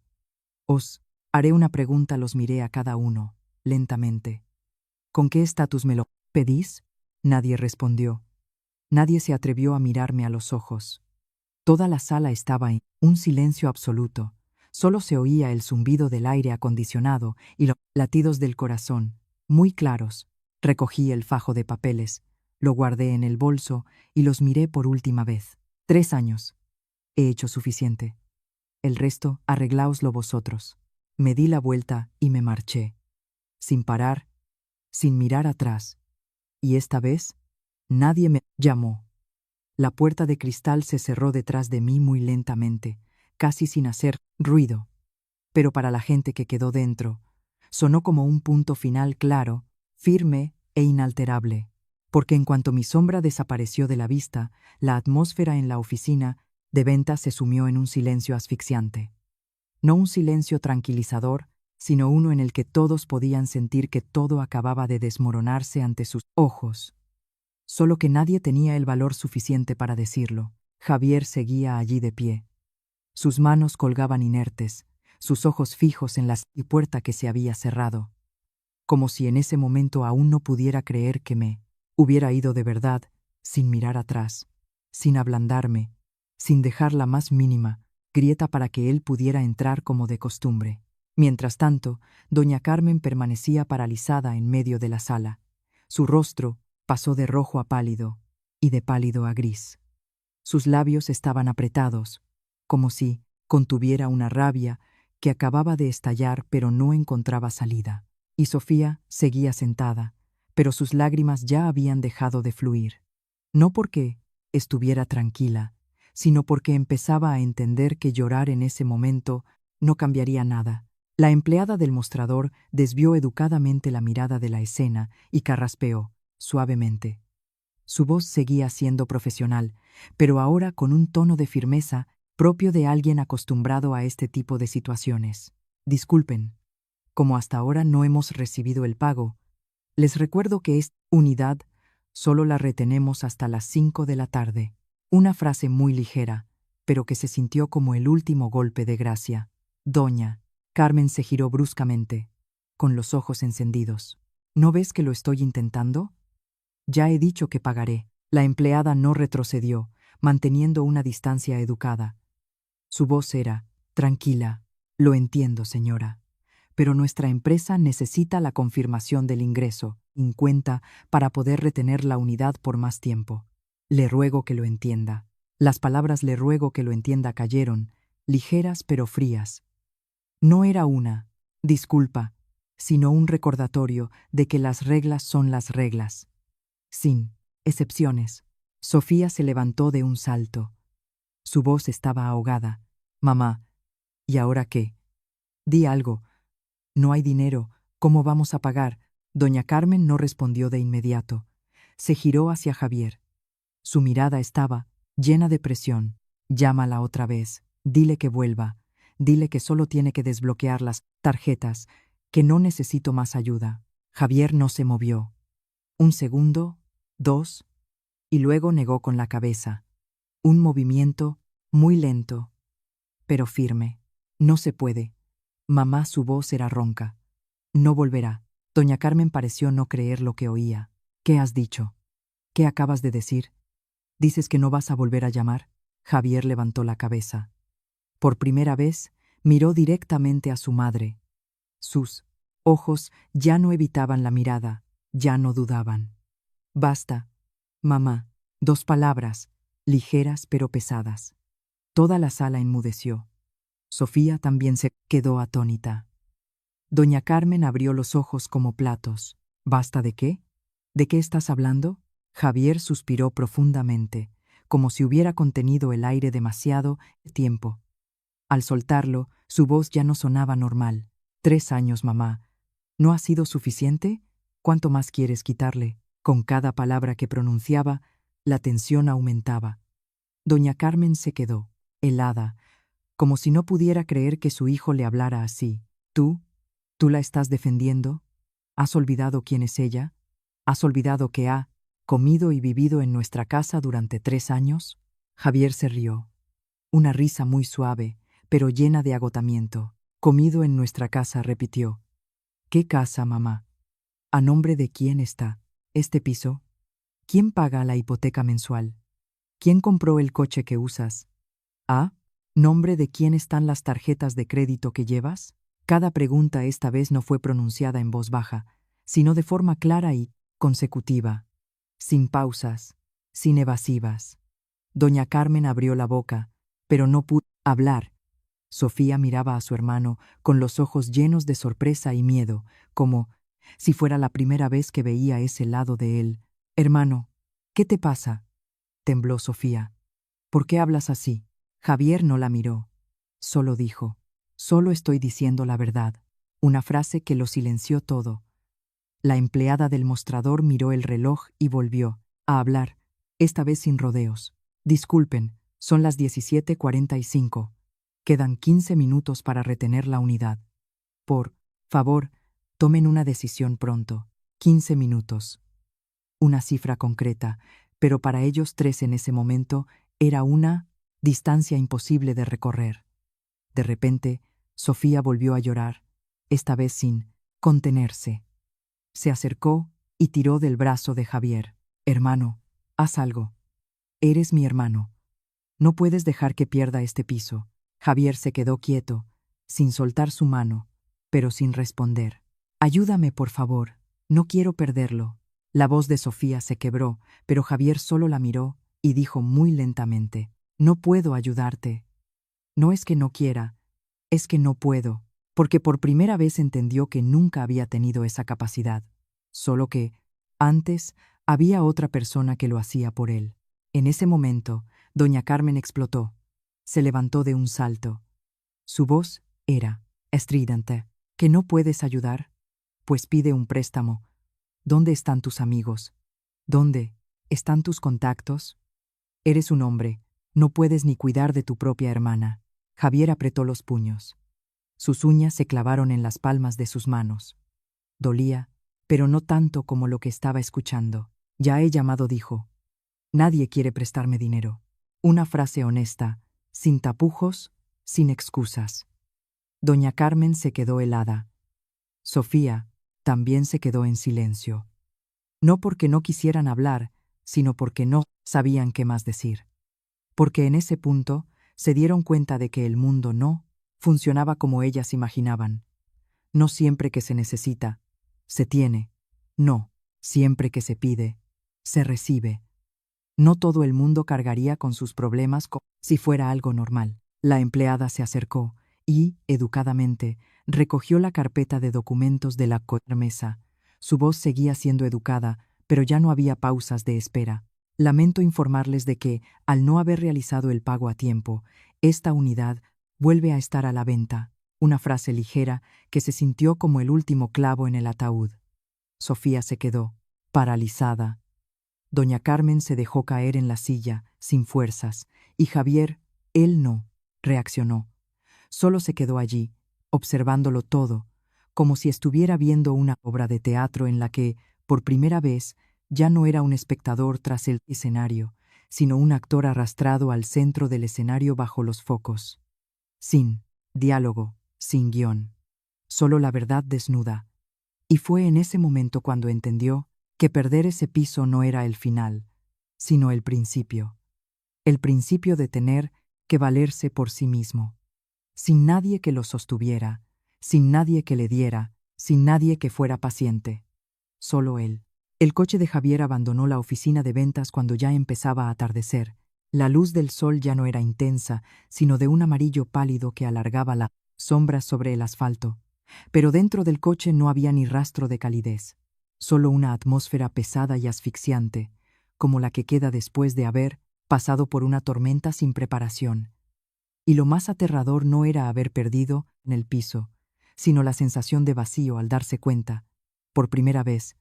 Os haré una pregunta, los miré a cada uno, lentamente. ¿Con qué estatus me lo pedís? Nadie respondió. Nadie se atrevió a mirarme a los ojos. Toda la sala estaba en un silencio absoluto. Solo se oía el zumbido del aire acondicionado y los latidos del corazón, muy claros. Recogí el fajo de papeles, lo guardé en el bolso y los miré por última vez. 3 años. He hecho suficiente. El resto, arregláoslo vosotros. Me di la vuelta y me marché. Sin parar, sin mirar atrás. Y esta vez, nadie me llamó. La puerta de cristal se cerró detrás de mí muy lentamente, casi sin hacer ruido. Pero para la gente que quedó dentro, sonó como un punto final claro, firme e inalterable. Porque en cuanto mi sombra desapareció de la vista, la atmósfera en la oficina de ventas se sumió en un silencio asfixiante. No un silencio tranquilizador, sino uno en el que todos podían sentir que todo acababa de desmoronarse ante sus ojos. Solo que nadie tenía el valor suficiente para decirlo. Javier seguía allí de pie. Sus manos colgaban inertes, sus ojos fijos en la puerta que se había cerrado. Como si en ese momento aún no pudiera creer que me hubiera ido de verdad, sin mirar atrás, sin ablandarme, sin dejar la más mínima grieta para que él pudiera entrar como de costumbre. Mientras tanto, doña Carmen permanecía paralizada en medio de la sala. Su rostro pasó de rojo a pálido, y de pálido a gris. Sus labios estaban apretados, como si contuviera una rabia que acababa de estallar pero no encontraba salida. Y Sofía seguía sentada, pero sus lágrimas ya habían dejado de fluir. No porque estuviera tranquila, sino porque empezaba a entender que llorar en ese momento no cambiaría nada. La empleada del mostrador desvió educadamente la mirada de la escena y carraspeó, suavemente. Su voz seguía siendo profesional, pero ahora con un tono de firmeza propio de alguien acostumbrado a este tipo de situaciones. Disculpen, como hasta ahora no hemos recibido el pago, les recuerdo que esta unidad solo la retenemos hasta las 5 de la tarde. Una frase muy ligera, pero que se sintió como el último golpe de gracia. Doña Carmen se giró bruscamente, con los ojos encendidos. ¿No ves que lo estoy intentando? Ya he dicho que pagaré. La empleada no retrocedió, manteniendo una distancia educada. Su voz era: tranquila, lo entiendo, señora. Pero nuestra empresa necesita la confirmación del ingreso, en cuenta, para poder retener la unidad por más tiempo. Le ruego que lo entienda. Las palabras "le ruego que lo entienda" cayeron, ligeras pero frías. No era una disculpa, sino un recordatorio de que las reglas son las reglas, sin excepciones. Sofía se levantó de un salto. Su voz estaba ahogada. Mamá, ¿y ahora qué? Di algo. No hay dinero. ¿Cómo vamos a pagar? Doña Carmen no respondió de inmediato. Se giró hacia Javier. Su mirada estaba llena de presión. Llámala otra vez. Dile que vuelva. Dile que solo tiene que desbloquear las tarjetas, que no necesito más ayuda. Javier no se movió. Un segundo, dos, y luego negó con la cabeza. Un movimiento muy lento, pero firme. No se puede. Mamá, su voz era ronca. No volverá. Doña Carmen pareció no creer lo que oía. ¿Qué has dicho? ¿Qué acabas de decir? ¿Dices que no vas a volver a llamar? Javier levantó la cabeza. Por primera vez, miró directamente a su madre. Sus ojos ya no evitaban la mirada, ya no dudaban. Basta, mamá. 2 palabras, ligeras pero pesadas. Toda la sala enmudeció. Sofía también se quedó atónita. Doña Carmen abrió los ojos como platos. ¿Basta de qué? ¿De qué estás hablando? Javier suspiró profundamente, como si hubiera contenido el aire demasiado tiempo. Al soltarlo, su voz ya no sonaba normal. 3 años, mamá. ¿No ha sido suficiente? ¿Cuánto más quieres quitarle? Con cada palabra que pronunciaba, la tensión aumentaba. Doña Carmen se quedó, helada, como si no pudiera creer que su hijo le hablara así. ¿Tú la estás defendiendo? ¿Has olvidado quién es ella? ¿Has olvidado que ha comido y vivido en nuestra casa durante 3 años? Javier se rió. Una risa muy suave, pero llena de agotamiento. Comido en nuestra casa, repitió. ¿Qué casa, mamá? ¿A nombre de quién está este piso? ¿Quién paga la hipoteca mensual? ¿Quién compró el coche que usas? ¿A nombre de quién están las tarjetas de crédito que llevas? Cada pregunta esta vez no fue pronunciada en voz baja, sino de forma clara y consecutiva, sin pausas, sin evasivas. Doña Carmen abrió la boca, pero no pudo hablar. Sofía miraba a su hermano con los ojos llenos de sorpresa y miedo, como si fuera la primera vez que veía ese lado de él. «Hermano, ¿qué te pasa?», tembló Sofía. «¿Por qué hablas así?». Javier no la miró. Solo dijo: «Solo estoy diciendo la verdad», una frase que lo silenció todo. La empleada del mostrador miró el reloj y volvió a hablar, esta vez sin rodeos. «Disculpen, son las 17:45. Quedan 15 minutos para retener la unidad. Por favor, tomen una decisión pronto. 15 minutos». Una cifra concreta, pero para ellos 3 en ese momento era una distancia imposible de recorrer. De repente, Sofía volvió a llorar, esta vez sin contenerse. Se acercó y tiró del brazo de Javier. «Hermano, haz algo. Eres mi hermano. No puedes dejar que pierda este piso». Javier se quedó quieto, sin soltar su mano, pero sin responder. «Ayúdame, por favor. No quiero perderlo». La voz de Sofía se quebró, pero Javier solo la miró y dijo muy lentamente: «No puedo ayudarte. No es que no quiera, es que no puedo», porque por primera vez entendió que nunca había tenido esa capacidad, solo que, antes, había otra persona que lo hacía por él. En ese momento, doña Carmen explotó. Se levantó de un salto. Su voz era estridente. «¿Que no puedes ayudar? Pues pide un préstamo. ¿Dónde están tus amigos? ¿Dónde están tus contactos? Eres un hombre, no puedes ni cuidar de tu propia hermana». Javier apretó los puños. Sus uñas se clavaron en las palmas de sus manos. Dolía, pero no tanto como lo que estaba escuchando. «Ya he llamado», dijo. «Nadie quiere prestarme dinero». Una frase honesta, sin tapujos, sin excusas. Doña Carmen se quedó helada. Sofía también se quedó en silencio. No porque no quisieran hablar, sino porque no sabían qué más decir. Porque en ese punto se dieron cuenta de que el mundo no funcionaba como ellas imaginaban. No siempre que se necesita, se tiene. No, siempre que se pide, se recibe. No todo el mundo cargaría con sus problemas como si fuera algo normal. La empleada se acercó y, educadamente, recogió la carpeta de documentos de la mesa. Su voz seguía siendo educada, pero ya no había pausas de espera. Lamento informarles de que, al no haber realizado el pago a tiempo, esta unidad vuelve a estar a la venta. Una frase ligera que se sintió como el último clavo en el ataúd. Sofía se quedó, paralizada. Doña Carmen se dejó caer en la silla, sin fuerzas, y Javier, él no, reaccionó. Solo se quedó allí, observándolo todo, como si estuviera viendo una obra de teatro en la que, por primera vez, ya no era un espectador tras el escenario, sino un actor arrastrado al centro del escenario bajo los focos. Sin diálogo, sin guión. Solo la verdad desnuda. Y fue en ese momento cuando entendió que perder ese piso no era el final, sino el principio. El principio de tener que valerse por sí mismo. Sin nadie que lo sostuviera, sin nadie que le diera, sin nadie que fuera paciente. Solo él. El coche de Javier abandonó la oficina de ventas cuando ya empezaba a atardecer. La luz del sol ya no era intensa, sino de un amarillo pálido que alargaba las sombras sobre el asfalto. Pero dentro del coche no había ni rastro de calidez. Solo una atmósfera pesada y asfixiante, como la que queda después de haber pasado por una tormenta sin preparación. Y lo más aterrador no era haber perdido en el piso, sino la sensación de vacío al darse cuenta, por primera vez,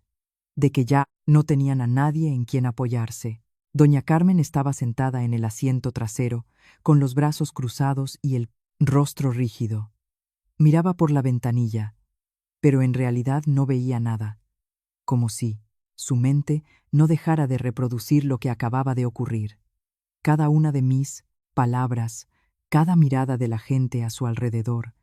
de que ya no tenían a nadie en quien apoyarse. Doña Carmen estaba sentada en el asiento trasero, con los brazos cruzados y el rostro rígido. Miraba por la ventanilla, pero en realidad no veía nada, como si su mente no dejara de reproducir lo que acababa de ocurrir. Cada una de mis palabras, cada mirada de la gente a su alrededor,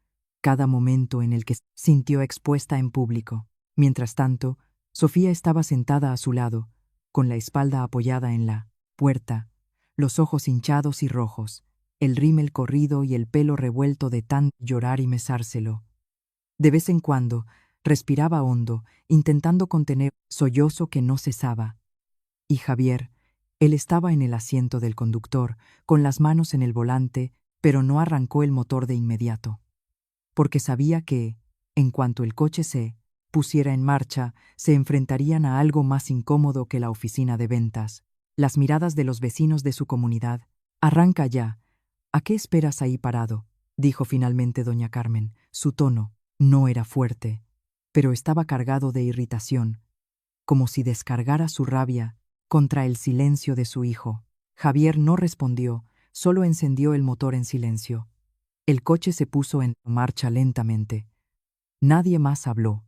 cada momento en el que sintió expuesta en público. Mientras tanto, Sofía estaba sentada a su lado, con la espalda apoyada en la puerta, los ojos hinchados y rojos, el rímel corrido y el pelo revuelto de tan llorar y mesárselo. De vez en cuando, respiraba hondo, intentando contener un sollozo que no cesaba. Y Javier, él estaba en el asiento del conductor, con las manos en el volante, pero no arrancó el motor de inmediato. Porque sabía que, en cuanto el coche se pusiera en marcha, se enfrentarían a algo más incómodo que la oficina de ventas. Las miradas de los vecinos de su comunidad. «Arranca ya. ¿A qué esperas ahí parado?», dijo finalmente doña Carmen. Su tono no era fuerte, pero estaba cargado de irritación, como si descargara su rabia contra el silencio de su hijo. Javier no respondió, solo encendió el motor en silencio. El coche se puso en marcha lentamente. Nadie más habló.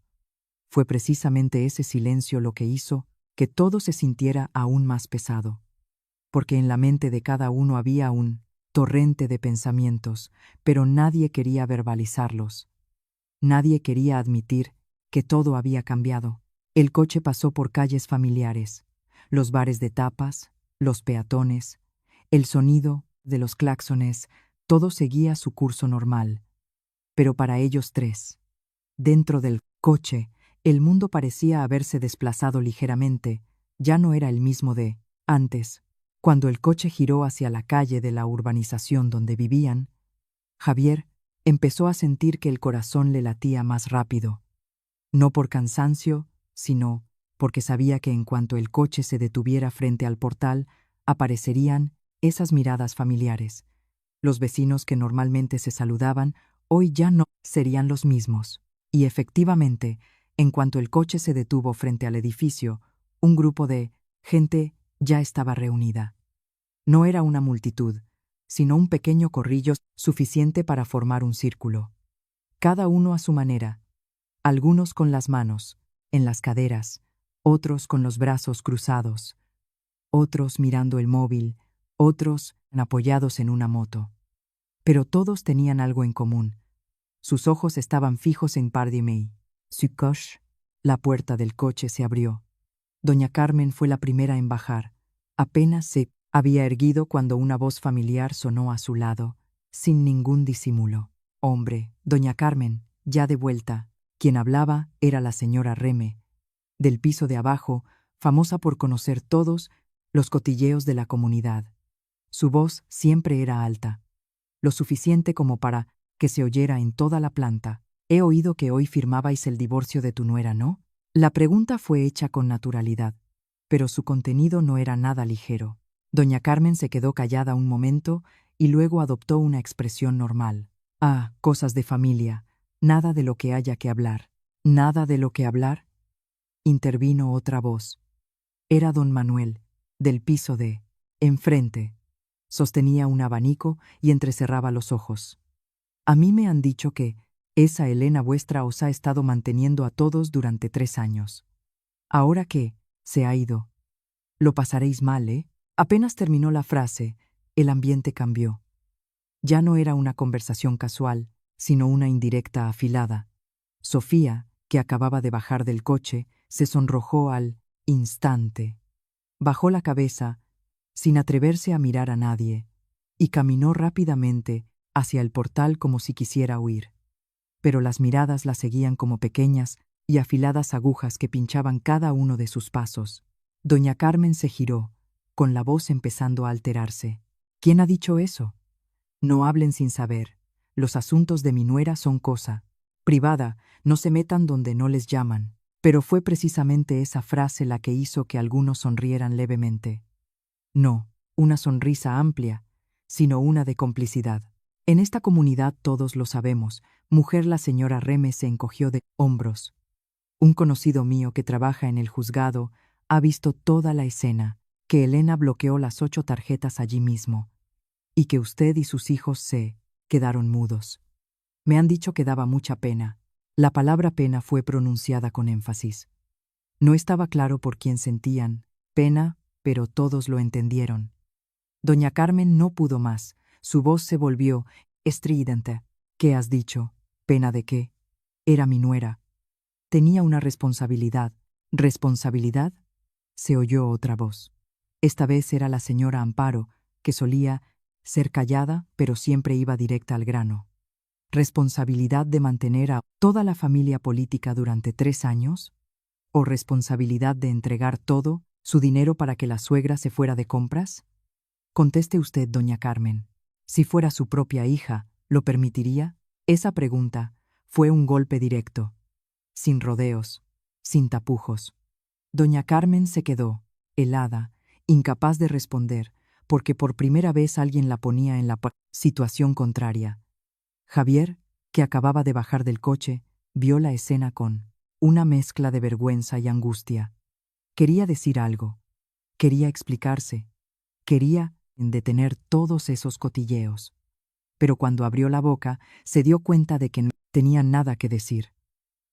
Fue precisamente ese silencio lo que hizo que todo se sintiera aún más pesado. Porque en la mente de cada uno había un torrente de pensamientos, pero nadie quería verbalizarlos. Nadie quería admitir que todo había cambiado. El coche pasó por calles familiares, los bares de tapas, los peatones, el sonido de los claxones, todo seguía su curso normal. Pero para ellos tres, dentro del coche, el mundo parecía haberse desplazado ligeramente, ya no era el mismo de antes. Cuando el coche giró hacia la calle de la urbanización donde vivían, Javier empezó a sentir que el corazón le latía más rápido. No por cansancio, sino porque sabía que en cuanto el coche se detuviera frente al portal, aparecerían esas miradas familiares. Los vecinos que normalmente se saludaban, hoy ya no serían los mismos. Y efectivamente, en cuanto el coche se detuvo frente al edificio, un grupo de gente ya estaba reunida. No era una multitud, sino un pequeño corrillo suficiente para formar un círculo. Cada uno a su manera, algunos con las manos en las caderas, otros con los brazos cruzados, otros mirando el móvil, otros apoyados en una moto. Pero todos tenían algo en común. Sus ojos estaban fijos en Pardimey. Su coche, la puerta del coche se abrió. Doña Carmen fue la primera en bajar. Apenas se había erguido cuando una voz familiar sonó a su lado, sin ningún disimulo. Hombre, doña Carmen, ya de vuelta. Quien hablaba era la señora Reme, del piso de abajo, famosa por conocer todos los cotilleos de la comunidad. Su voz siempre era alta, lo suficiente como para que se oyera en toda la planta. He oído que hoy firmabais el divorcio de tu nuera, ¿no? La pregunta fue hecha con naturalidad, pero su contenido no era nada ligero. Doña Carmen se quedó callada un momento y luego adoptó una expresión normal. Ah, cosas de familia, nada de lo que haya que hablar. ¿Nada de lo que hablar? Intervino otra voz. Era don Manuel, del piso de enfrente. Sostenía un abanico y entrecerraba los ojos. A mí me han dicho que esa Elena vuestra os ha estado manteniendo a todos durante 3 años. Ahora que se ha ido, lo pasaréis mal, ¿eh? Apenas terminó la frase, el ambiente cambió. Ya no era una conversación casual, sino una indirecta afilada. Sofía, que acababa de bajar del coche, se sonrojó al instante. Bajó la cabeza, sin atreverse a mirar a nadie, y caminó rápidamente hacia el portal como si quisiera huir. Pero las miradas la seguían como pequeñas y afiladas agujas que pinchaban cada uno de sus pasos. Doña Carmen se giró, con la voz empezando a alterarse. ¿Quién ha dicho eso? No hablen sin saber. Los asuntos de mi nuera son cosa privada, no se metan donde no les llaman. Pero fue precisamente esa frase la que hizo que algunos sonrieran levemente. No una sonrisa amplia, sino una de complicidad. En esta comunidad todos lo sabemos. Mujer, la señora Reme se encogió de hombros. Un conocido mío que trabaja en el juzgado ha visto toda la escena, que Elena bloqueó las 8 tarjetas allí mismo, y que usted y sus hijos se quedaron mudos. Me han dicho que daba mucha pena. La palabra pena fue pronunciada con énfasis. No estaba claro por quién sentían pena, pero todos lo entendieron. Doña Carmen no pudo más. Su voz se volvió estridente. ¿Qué has dicho? ¿Pena de qué? Era mi nuera. Tenía una responsabilidad. ¿Responsabilidad? Se oyó otra voz. Esta vez era la señora Amparo, que solía ser callada, pero siempre iba directa al grano. ¿Responsabilidad de mantener a toda la familia política durante 3 años? ¿O responsabilidad de entregar todo, su dinero para que la suegra se fuera de compras? Conteste usted, doña Carmen. Si fuera su propia hija, ¿lo permitiría? Esa pregunta fue un golpe directo, sin rodeos, sin tapujos. Doña Carmen se quedó, helada, incapaz de responder, porque por primera vez alguien la ponía en la situación contraria. Javier, que acababa de bajar del coche, vio la escena con una mezcla de vergüenza y angustia. Quería decir algo, quería explicarse, quería detener todos esos cotilleos. Pero cuando abrió la boca, se dio cuenta de que no tenía nada que decir,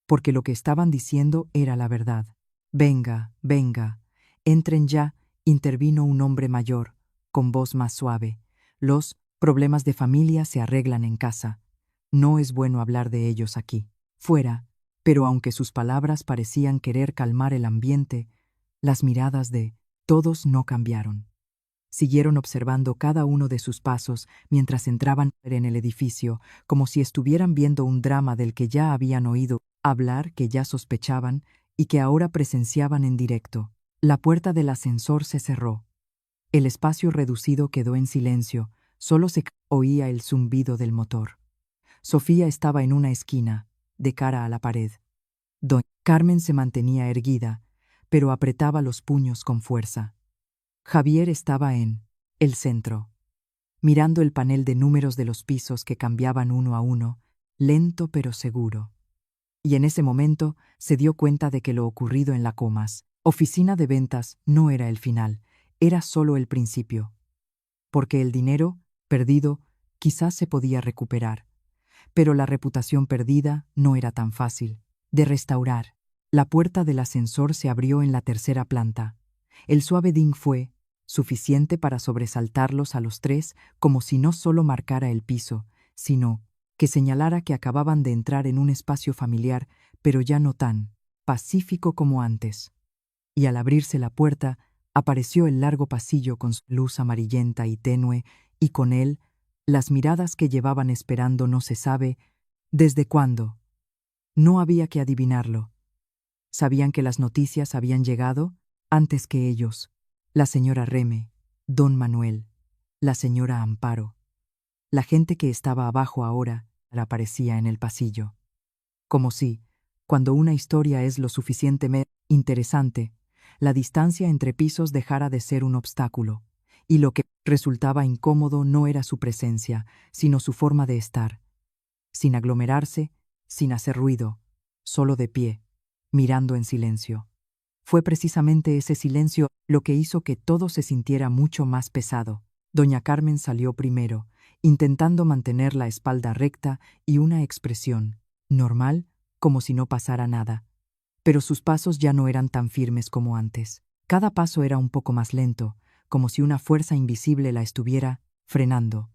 porque lo que estaban diciendo era la verdad. Venga, venga, entren ya, intervino un hombre mayor, con voz más suave. Los problemas de familia se arreglan en casa. No es bueno hablar de ellos aquí. Fuera, pero aunque sus palabras parecían querer calmar el ambiente, las miradas de todos no cambiaron. Siguieron observando cada uno de sus pasos mientras entraban en el edificio, como si estuvieran viendo un drama del que ya habían oído hablar, que ya sospechaban y que ahora presenciaban en directo. La puerta del ascensor se cerró. El espacio reducido quedó en silencio, solo se oía el zumbido del motor. Sofía estaba en una esquina, de cara a la pared. Doña Carmen se mantenía erguida, pero apretaba los puños con fuerza. Javier estaba en el centro, mirando el panel de números de los pisos que cambiaban uno a uno, lento pero seguro. Y en ese momento se dio cuenta de que lo ocurrido en la Comas, oficina de ventas, no era el final, era solo el principio. Porque el dinero, perdido, quizás se podía recuperar. Pero la reputación perdida no era tan fácil de restaurar. La puerta del ascensor se abrió en la 3ª planta. El suave ding fue suficiente para sobresaltarlos a los 3, como si no solo marcara el piso, sino que señalara que acababan de entrar en un espacio familiar, pero ya no tan pacífico como antes. Y al abrirse la puerta, apareció el largo pasillo con su luz amarillenta y tenue, y con él las miradas que llevaban esperando no se sabe desde cuándo. No había que adivinarlo. Sabían que las noticias habían llegado antes que ellos. La señora Reme, don Manuel, la señora Amparo. La gente que estaba abajo ahora aparecía en el pasillo. Como si, cuando una historia es lo suficientemente interesante, la distancia entre pisos dejara de ser un obstáculo, y lo que resultaba incómodo no era su presencia, sino su forma de estar, sin aglomerarse, sin hacer ruido, solo de pie, mirando en silencio. Fue precisamente ese silencio lo que hizo que todo se sintiera mucho más pesado. Doña Carmen salió primero, intentando mantener la espalda recta y una expresión normal, como si no pasara nada. Pero sus pasos ya no eran tan firmes como antes. Cada paso era un poco más lento, como si una fuerza invisible la estuviera frenando.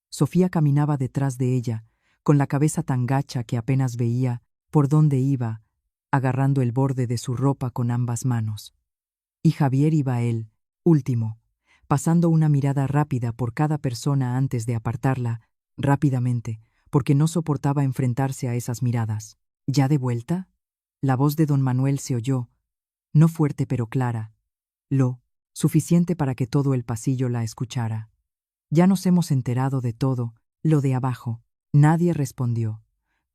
Sofía caminaba detrás de ella, con la cabeza tan gacha que apenas veía por dónde iba, agarrando el borde de su ropa con ambas manos. Y Javier iba él, último, pasando una mirada rápida por cada persona antes de apartarla, rápidamente, porque no soportaba enfrentarse a esas miradas. ¿Ya de vuelta? La voz de don Manuel se oyó, no fuerte pero clara, lo suficiente para que todo el pasillo la escuchara. Ya nos hemos enterado de todo, lo de abajo. Nadie respondió.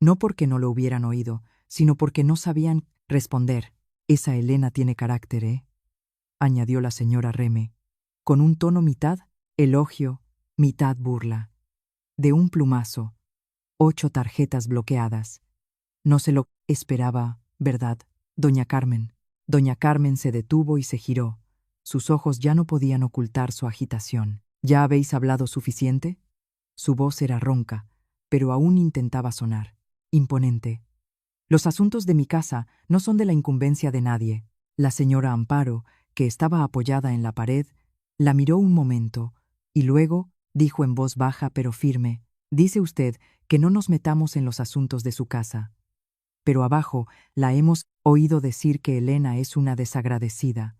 No porque no lo hubieran oído, sino porque no sabían responder. Esa Elena tiene carácter, ¿eh?, añadió la señora Reme, con un tono mitad elogio, mitad burla. De un plumazo, 8 tarjetas bloqueadas. No se lo esperaba, ¿verdad, doña Carmen? Doña Carmen se detuvo y se giró. Sus ojos ya no podían ocultar su agitación. ¿Ya habéis hablado suficiente? Su voz era ronca, pero aún intentaba sonar imponente. Los asuntos de mi casa no son de la incumbencia de nadie. La señora Amparo, que estaba apoyada en la pared, la miró un momento, y luego dijo en voz baja pero firme: «Dice usted que no nos metamos en los asuntos de su casa. Pero abajo la hemos oído decir que Elena es una desagradecida.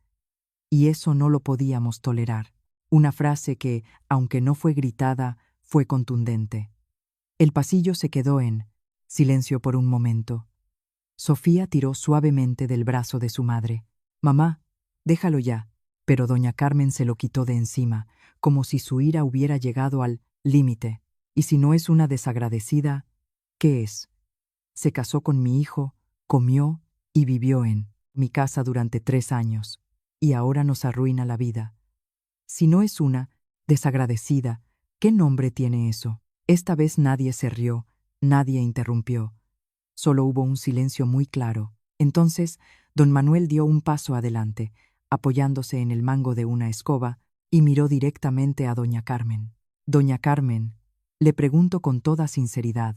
Y eso no lo podíamos tolerar». Una frase que, aunque no fue gritada, fue contundente. El pasillo se quedó en silencio por un momento. Sofía tiró suavemente del brazo de su madre. «Mamá, déjalo ya». Pero doña Carmen se lo quitó de encima, como si su ira hubiera llegado al límite. «Y si no es una desagradecida, ¿qué es? Se casó con mi hijo, comió y vivió en mi casa durante 3 años, y ahora nos arruina la vida. Si no es una desagradecida, ¿qué nombre tiene eso?». Esta vez nadie se rió, nadie interrumpió. Solo hubo un silencio muy claro. Entonces, don Manuel dio un paso adelante, apoyándose en el mango de una escoba, y miró directamente a doña Carmen. «Doña Carmen, le pregunto con toda sinceridad,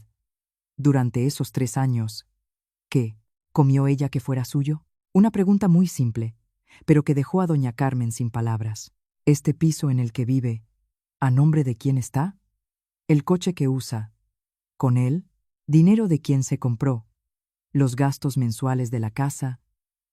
durante esos 3 años, ¿qué comió ella que fuera suyo?». Una pregunta muy simple, pero que dejó a doña Carmen sin palabras. «¿Este piso en el que vive, a nombre de quién está? El coche que usa, ¿con él? ¿Dinero de quién se compró? ¿Los gastos mensuales de la casa?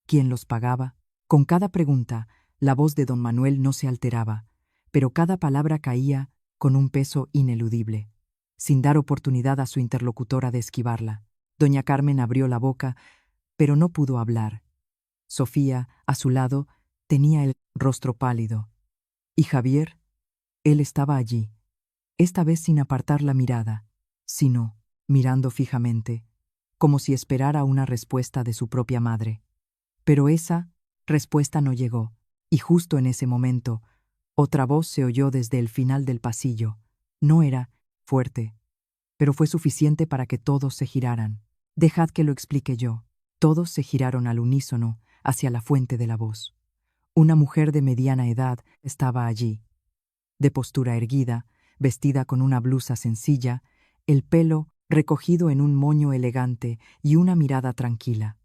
¿Quién los pagaba?». Con cada pregunta, la voz de don Manuel no se alteraba, pero cada palabra caía con un peso ineludible, sin dar oportunidad a su interlocutora de esquivarla. Doña Carmen abrió la boca, pero no pudo hablar. Sofía, a su lado, tenía el rostro pálido. Y Javier, él estaba allí, esta vez sin apartar la mirada, sino mirando fijamente, como si esperara una respuesta de su propia madre. Pero esa respuesta no llegó, y justo en ese momento, otra voz se oyó desde el final del pasillo. No era fuerte, pero fue suficiente para que todos se giraran. «Dejad que lo explique yo». Todos se giraron al unísono hacia la fuente de la voz. Una mujer de mediana edad estaba allí, de postura erguida, vestida con una blusa sencilla, el pelo recogido en un moño elegante y una mirada tranquila.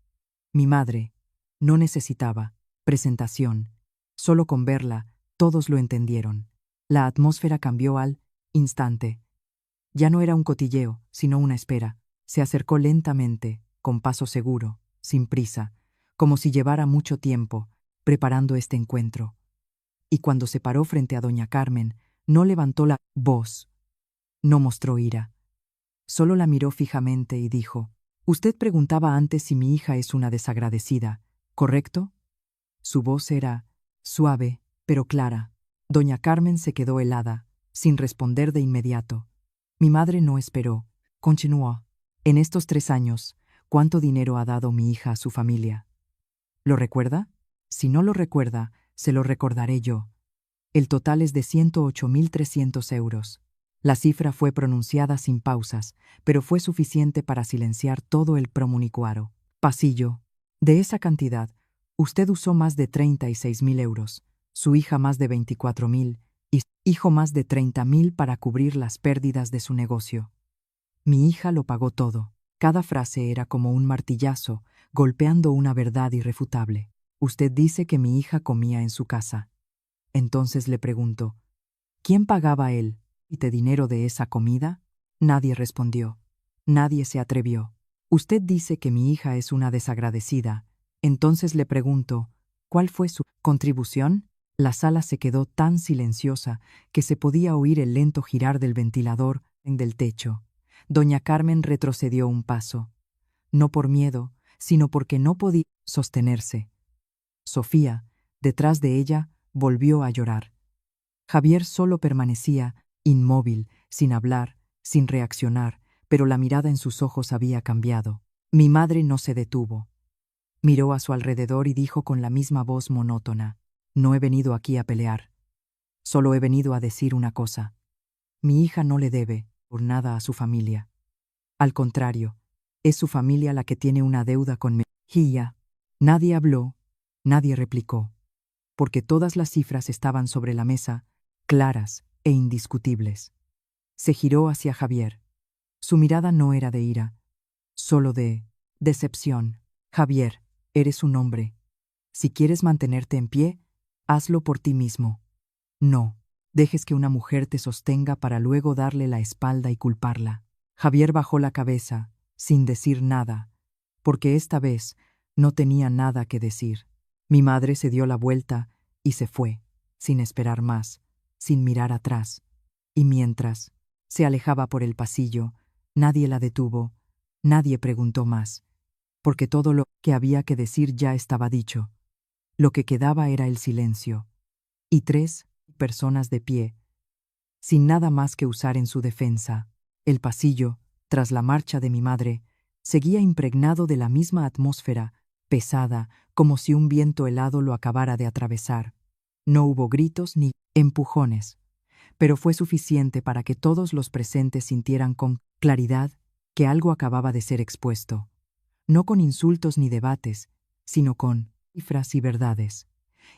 Mi madre no necesitaba presentación. Solo con verla, todos lo entendieron. La atmósfera cambió al instante. Ya no era un cotilleo, sino una espera. Se acercó lentamente, con paso seguro, sin prisa, como si llevara mucho tiempo preparando este encuentro. y cuando se paró frente a doña Carmen, no levantó la voz, no mostró ira. Solo la miró fijamente y dijo: «Usted preguntaba antes si mi hija es una desagradecida, ¿correcto?». Su voz era suave, pero clara. Doña Carmen se quedó helada, sin responder de inmediato. «Mi madre no esperó», continuó. «En estos 3 años, ¿cuánto dinero ha dado mi hija a su familia? ¿Lo recuerda? Si no lo recuerda, se lo recordaré yo. El total es de 108.300 euros». La cifra fue pronunciada sin pausas, pero fue suficiente para silenciar todo el promunicuaro. Pasillo. De esa cantidad, usted usó más de 36.000 euros, su hija más de 24.000 y su hijo más de 30.000 para cubrir las pérdidas de su negocio. Mi hija lo pagó todo. Cada frase era como un martillazo, golpeando una verdad irrefutable. Usted dice que mi hija comía en su casa. Entonces le pregunto, ¿quién pagaba el dinero de esa comida? Nadie respondió. Nadie se atrevió. Usted dice que mi hija es una desagradecida. Entonces le pregunto, ¿cuál fue su contribución? La sala se quedó tan silenciosa que se podía oír el lento girar del ventilador del techo. Doña Carmen retrocedió un paso. No por miedo, sino porque no podía sostenerse. Sofía, detrás de ella, volvió a llorar. Javier solo permanecía inmóvil, sin hablar, sin reaccionar, pero la mirada en sus ojos había cambiado. Mi madre no se detuvo. Miró a su alrededor y dijo con la misma voz monótona: «No he venido aquí a pelear. Solo he venido a decir una cosa. Mi hija no le debe por nada a su familia. Al contrario, es su familia la que tiene una deuda con ella». Nadie habló, nadie replicó, porque todas las cifras estaban sobre la mesa, claras e indiscutibles. Se giró hacia Javier. Su mirada no era de ira, solo de decepción. «Javier, eres un hombre. Si quieres mantenerte en pie, hazlo por ti mismo. No dejes que una mujer te sostenga para luego darle la espalda y culparla». Javier bajó la cabeza, sin decir nada, porque esta vez no tenía nada que decir. Mi madre se dio la vuelta y se fue, sin esperar más, sin mirar atrás. Y mientras se alejaba por el pasillo, nadie la detuvo, nadie preguntó más, porque todo lo que había que decir ya estaba dicho. Lo que quedaba era el silencio, y 3 personas de pie, sin nada más que usar en su defensa. El pasillo, tras la marcha de mi madre, seguía impregnado de la misma atmósfera, pesada, como si un viento helado lo acabara de atravesar. No hubo gritos ni empujones, pero fue suficiente para que todos los presentes sintieran con claridad que algo acababa de ser expuesto. No con insultos ni debates, sino con cifras y verdades.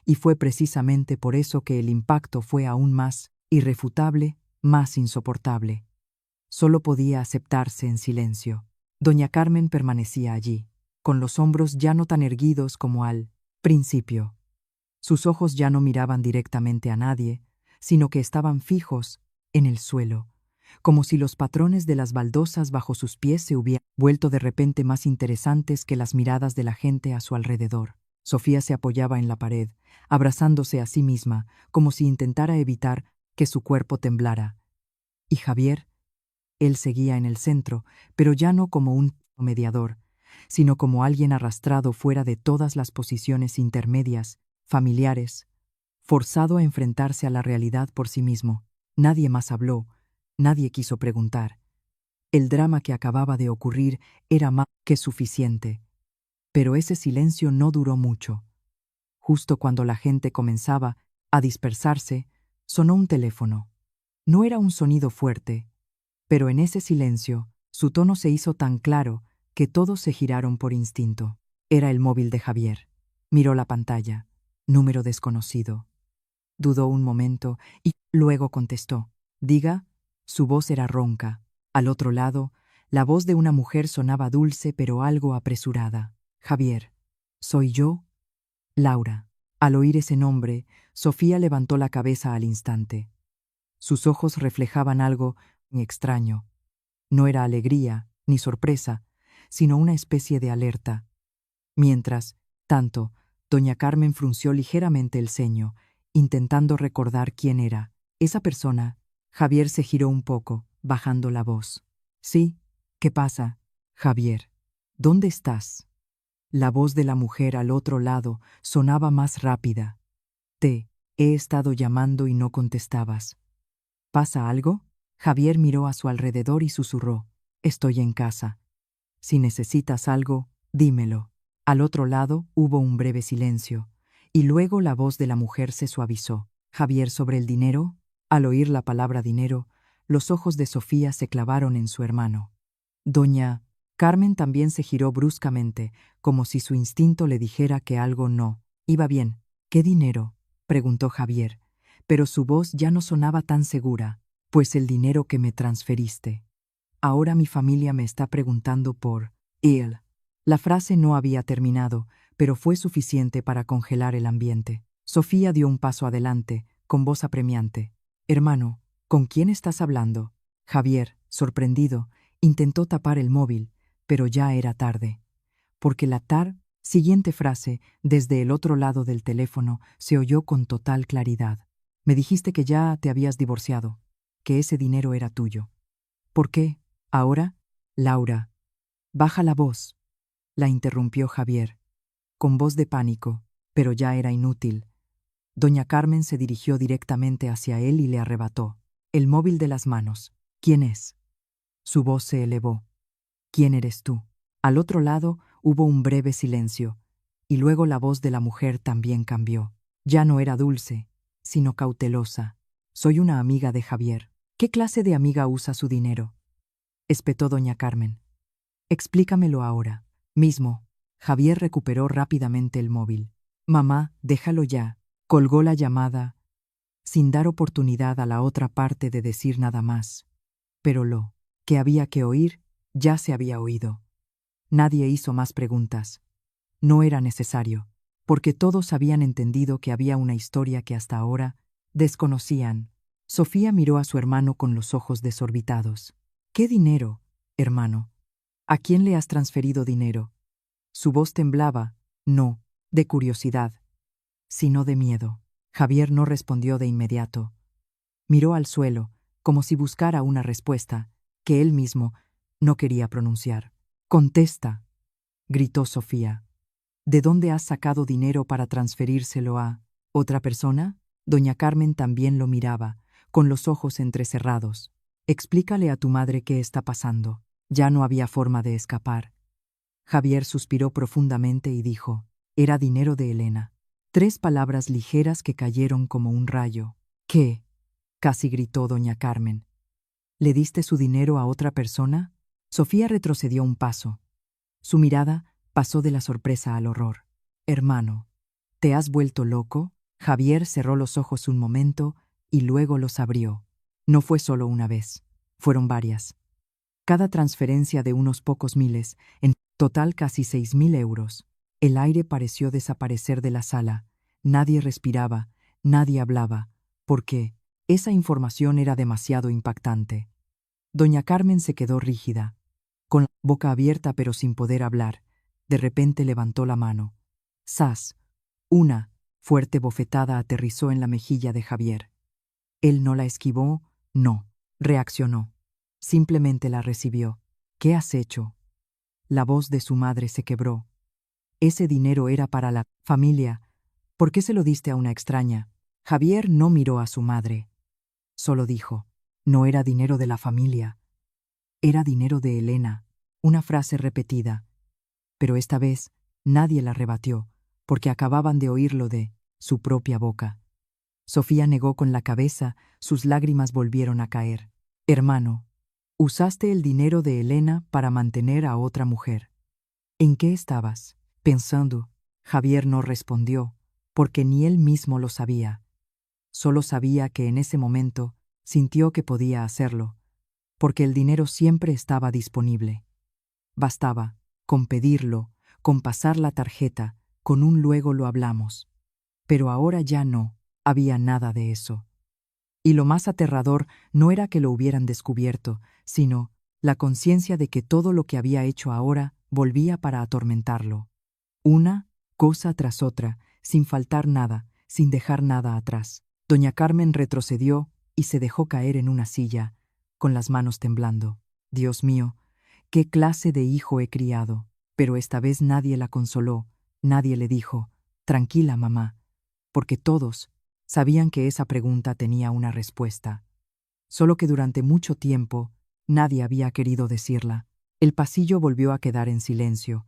Y fue precisamente por eso que el impacto fue aún más irrefutable, más insoportable. Solo podía aceptarse en silencio. Doña Carmen permanecía allí, con los hombros ya no tan erguidos como al principio. Sus ojos ya no miraban directamente a nadie, sino que estaban fijos en el suelo, como si los patrones de las baldosas bajo sus pies se hubieran vuelto de repente más interesantes que las miradas de la gente a su alrededor. Sofía se apoyaba en la pared, abrazándose a sí misma, como si intentara evitar que su cuerpo temblara. Y Javier, él seguía en el centro, pero ya no como un mediador, sino como alguien arrastrado fuera de todas las posiciones intermedias, familiares, forzado a enfrentarse a la realidad por sí mismo. Nadie más habló, nadie quiso preguntar. El drama que acababa de ocurrir era más que suficiente. Pero ese silencio no duró mucho. Justo cuando la gente comenzaba a dispersarse, sonó un teléfono. No era un sonido fuerte, pero en ese silencio, su tono se hizo tan claro que todos se giraron por instinto. Era el móvil de Javier. Miró la pantalla. Número desconocido. Dudó un momento y luego contestó. «Diga». Su voz era ronca. Al otro lado, la voz de una mujer sonaba dulce pero algo apresurada. «Javier, ¿soy yo?» «Laura». Al oír ese nombre, Sofía levantó la cabeza al instante. Sus ojos reflejaban algo extraño. No era alegría ni sorpresa, sino una especie de alerta. Mientras tanto, doña Carmen frunció ligeramente el ceño intentando recordar quién era. Esa persona. Javier se giró un poco, bajando la voz. Sí, ¿qué pasa, Javier? ¿Dónde estás? La voz de la mujer al otro lado sonaba más rápida. Te he estado llamando y no contestabas. ¿Pasa algo? Javier miró a su alrededor y susurró. Estoy en casa. Si necesitas algo, dímelo. Al otro lado hubo un breve silencio, y luego la voz de la mujer se suavizó. Javier, sobre el dinero. Al oír la palabra dinero, los ojos de Sofía se clavaron en su hermano. Doña Carmen también se giró bruscamente, como si su instinto le dijera que algo no iba bien. ¿Qué dinero?, preguntó Javier, pero su voz ya no sonaba tan segura. Pues el dinero que me transferiste. Ahora mi familia me está preguntando por él. La frase no había terminado, pero fue suficiente para congelar el ambiente. Sofía dio un paso adelante, con voz apremiante. Hermano, ¿con quién estás hablando? Javier, sorprendido, intentó tapar el móvil, pero ya era tarde. Porque la siguiente frase, desde el otro lado del teléfono, se oyó con total claridad. Me dijiste que ya te habías divorciado, que ese dinero era tuyo. ¿Por qué? Ahora, Laura. Baja la voz, la interrumpió Javier, con voz de pánico, pero ya era inútil. Doña Carmen se dirigió directamente hacia él y le arrebató el móvil de las manos. ¿Quién es? Su voz se elevó. ¿Quién eres tú? Al otro lado hubo un breve silencio, y luego la voz de la mujer también cambió. Ya no era dulce, sino cautelosa. Soy una amiga de Javier. ¿Qué clase de amiga usa su dinero?, espetó doña Carmen. Explícamelo ahora mismo. Javier recuperó rápidamente el móvil. Mamá, déjalo ya. Colgó la llamada, sin dar oportunidad a la otra parte de decir nada más. Pero lo que había que oír, ya se había oído. Nadie hizo más preguntas. No era necesario, porque todos habían entendido que había una historia que hasta ahora desconocían. Sofía miró a su hermano con los ojos desorbitados. ¿Qué dinero, hermano? ¿A quién le has transferido dinero? Su voz temblaba, no de curiosidad, sino de miedo. Javier no respondió de inmediato. Miró al suelo, como si buscara una respuesta que él mismo no quería pronunciar. «Contesta», gritó Sofía. «¿De dónde has sacado dinero para transferírselo a otra persona?» Doña Carmen también lo miraba, con los ojos entrecerrados. «Explícale a tu madre qué está pasando». Ya no había forma de escapar. Javier suspiró profundamente y dijo: «Era dinero de Elena». 3 palabras ligeras que cayeron como un rayo. «¿Qué?», casi gritó doña Carmen. «¿Le diste su dinero a otra persona?» Sofía retrocedió un paso. Su mirada pasó de la sorpresa al horror. «Hermano, ¿te has vuelto loco?» Javier cerró los ojos un momento y luego los abrió. No fue solo una vez, fueron varias. Cada transferencia de unos pocos miles, en total casi 6.000 euros. El aire pareció desaparecer de la sala. Nadie respiraba, nadie hablaba, porque esa información era demasiado impactante. Doña Carmen se quedó rígida, con la boca abierta pero sin poder hablar. De repente levantó la mano. ¡Zas! Una fuerte bofetada aterrizó en la mejilla de Javier. Él no la esquivó, no reaccionó. Simplemente la recibió. «¿Qué has hecho?». La voz de su madre se quebró. «Ese dinero era para la familia. ¿Por qué se lo diste a una extraña?». Javier no miró a su madre. Solo dijo: «No era dinero de la familia. Era dinero de Elena». Una frase repetida. Pero esta vez nadie la rebatió, porque acababan de oírlo de su propia boca. Sofía negó con la cabeza, sus lágrimas volvieron a caer. «Hermano, usaste el dinero de Elena para mantener a otra mujer. ¿En qué estabas pensando?». Javier no respondió, porque ni él mismo lo sabía. Solo sabía que en ese momento sintió que podía hacerlo, porque el dinero siempre estaba disponible. Bastaba con pedirlo, con pasar la tarjeta, con un «luego lo hablamos». Pero ahora ya no había nada de eso. Y lo más aterrador no era que lo hubieran descubierto, sino la conciencia de que todo lo que había hecho ahora volvía para atormentarlo. Una cosa tras otra, sin faltar nada, sin dejar nada atrás. Doña Carmen retrocedió y se dejó caer en una silla, con las manos temblando. Dios mío, ¿qué clase de hijo he criado? Pero esta vez nadie la consoló, nadie le dijo, tranquila, mamá, porque todos sabían que esa pregunta tenía una respuesta. Solo que durante mucho tiempo nadie había querido decirla. El pasillo volvió a quedar en silencio,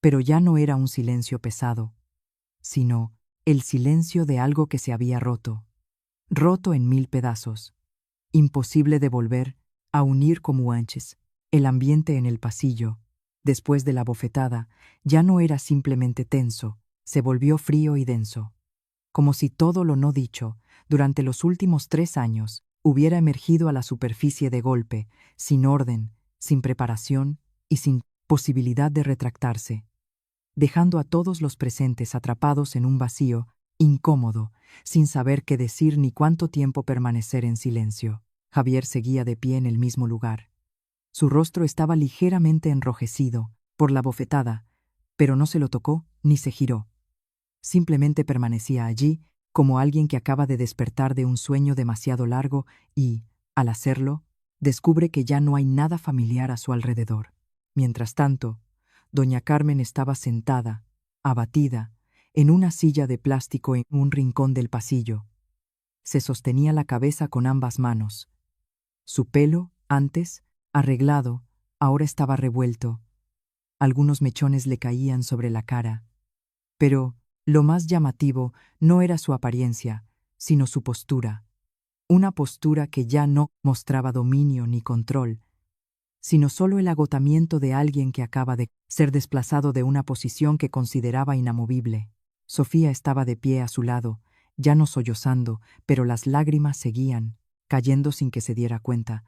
pero ya no era un silencio pesado, sino el silencio de algo que se había roto en 1000 pedazos, imposible de volver a unir como antes. El ambiente en el pasillo, después de la bofetada, ya no era simplemente tenso, se volvió frío y denso, como si todo lo no dicho durante los últimos 3 años hubiera emergido a la superficie de golpe, sin orden, sin preparación y sin posibilidad de retractarse, dejando a todos los presentes atrapados en un vacío incómodo, sin saber qué decir ni cuánto tiempo permanecer en silencio. Javier seguía de pie en el mismo lugar. Su rostro estaba ligeramente enrojecido por la bofetada, pero no se lo tocó ni se giró. Simplemente permanecía allí como alguien que acaba de despertar de un sueño demasiado largo y, al hacerlo, descubre que ya no hay nada familiar a su alrededor. Mientras tanto, doña Carmen estaba sentada, abatida, en una silla de plástico en un rincón del pasillo. Se sostenía la cabeza con ambas manos. Su pelo, antes arreglado, ahora estaba revuelto. Algunos mechones le caían sobre la cara. Pero lo más llamativo no era su apariencia, sino su postura. Una postura que ya no mostraba dominio ni control, sino solo el agotamiento de alguien que acaba de ser desplazado de una posición que consideraba inamovible. Sofía estaba de pie a su lado, ya no sollozando, pero las lágrimas seguían, cayendo sin que se diera cuenta,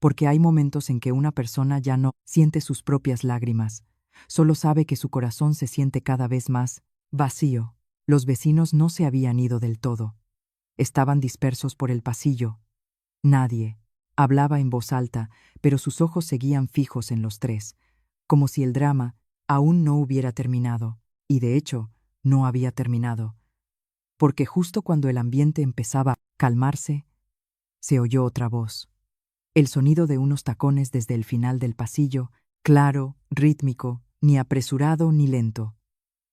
porque hay momentos en que una persona ya no siente sus propias lágrimas, solo sabe que su corazón se siente cada vez más vacío. Los vecinos no se habían ido del todo. Estaban dispersos por el pasillo. Nadie hablaba en voz alta, pero sus ojos seguían fijos en los tres, como si el drama aún no hubiera terminado, y de hecho, no había terminado, porque justo cuando el ambiente empezaba a calmarse, se oyó otra voz. El sonido de unos tacones desde el final del pasillo, claro, rítmico, ni apresurado ni lento.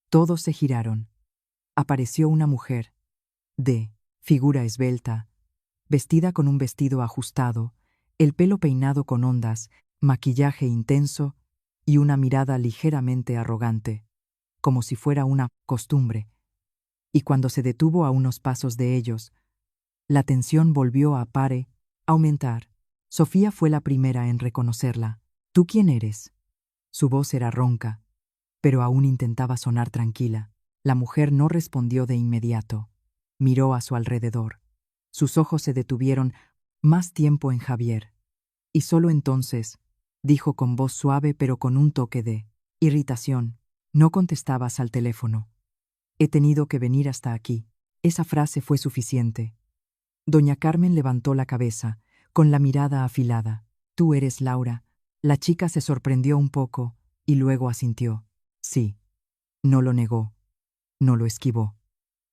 Todos se giraron. Apareció una mujer, de figura esbelta, vestida con un vestido ajustado, el pelo peinado con ondas, maquillaje intenso y una mirada ligeramente arrogante, como si fuera una costumbre. Y cuando se detuvo a unos pasos de ellos, la tensión volvió a aumentar. Sofía fue la primera en reconocerla. ¿Tú quién eres? Su voz era ronca, pero aún intentaba sonar tranquila. La mujer no respondió de inmediato. Miró a su alrededor. Sus ojos se detuvieron más tiempo en Javier. Y solo entonces dijo con voz suave pero con un toque de irritación: no contestabas al teléfono. He tenido que venir hasta aquí. Esa frase fue suficiente. Doña Carmen levantó la cabeza, con la mirada afilada. Tú eres Laura. La chica se sorprendió un poco y luego asintió. Sí. No lo negó. No lo esquivó.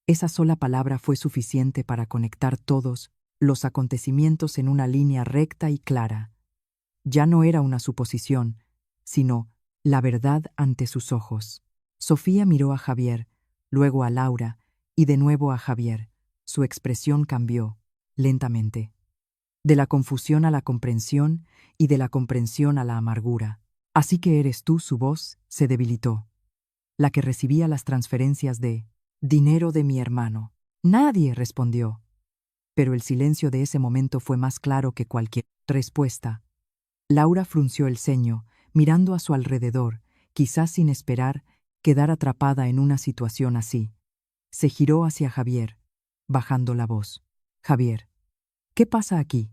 Esa sola palabra fue suficiente para conectar todos los acontecimientos en una línea recta y clara. Ya no era una suposición, sino la verdad ante sus ojos. Sofía miró a Javier, luego a Laura y de nuevo a Javier. Su expresión cambió, lentamente. De la confusión a la comprensión y de la comprensión a la amargura. Así que eres tú. Su voz se debilitó. La que recibía las transferencias de dinero de mi hermano. Nadie respondió. Pero el silencio de ese momento fue más claro que cualquier respuesta. Laura frunció el ceño, mirando a su alrededor, quizás sin esperar quedar atrapada en una situación así. Se giró hacia Javier, bajando la voz. Javier, ¿qué pasa aquí?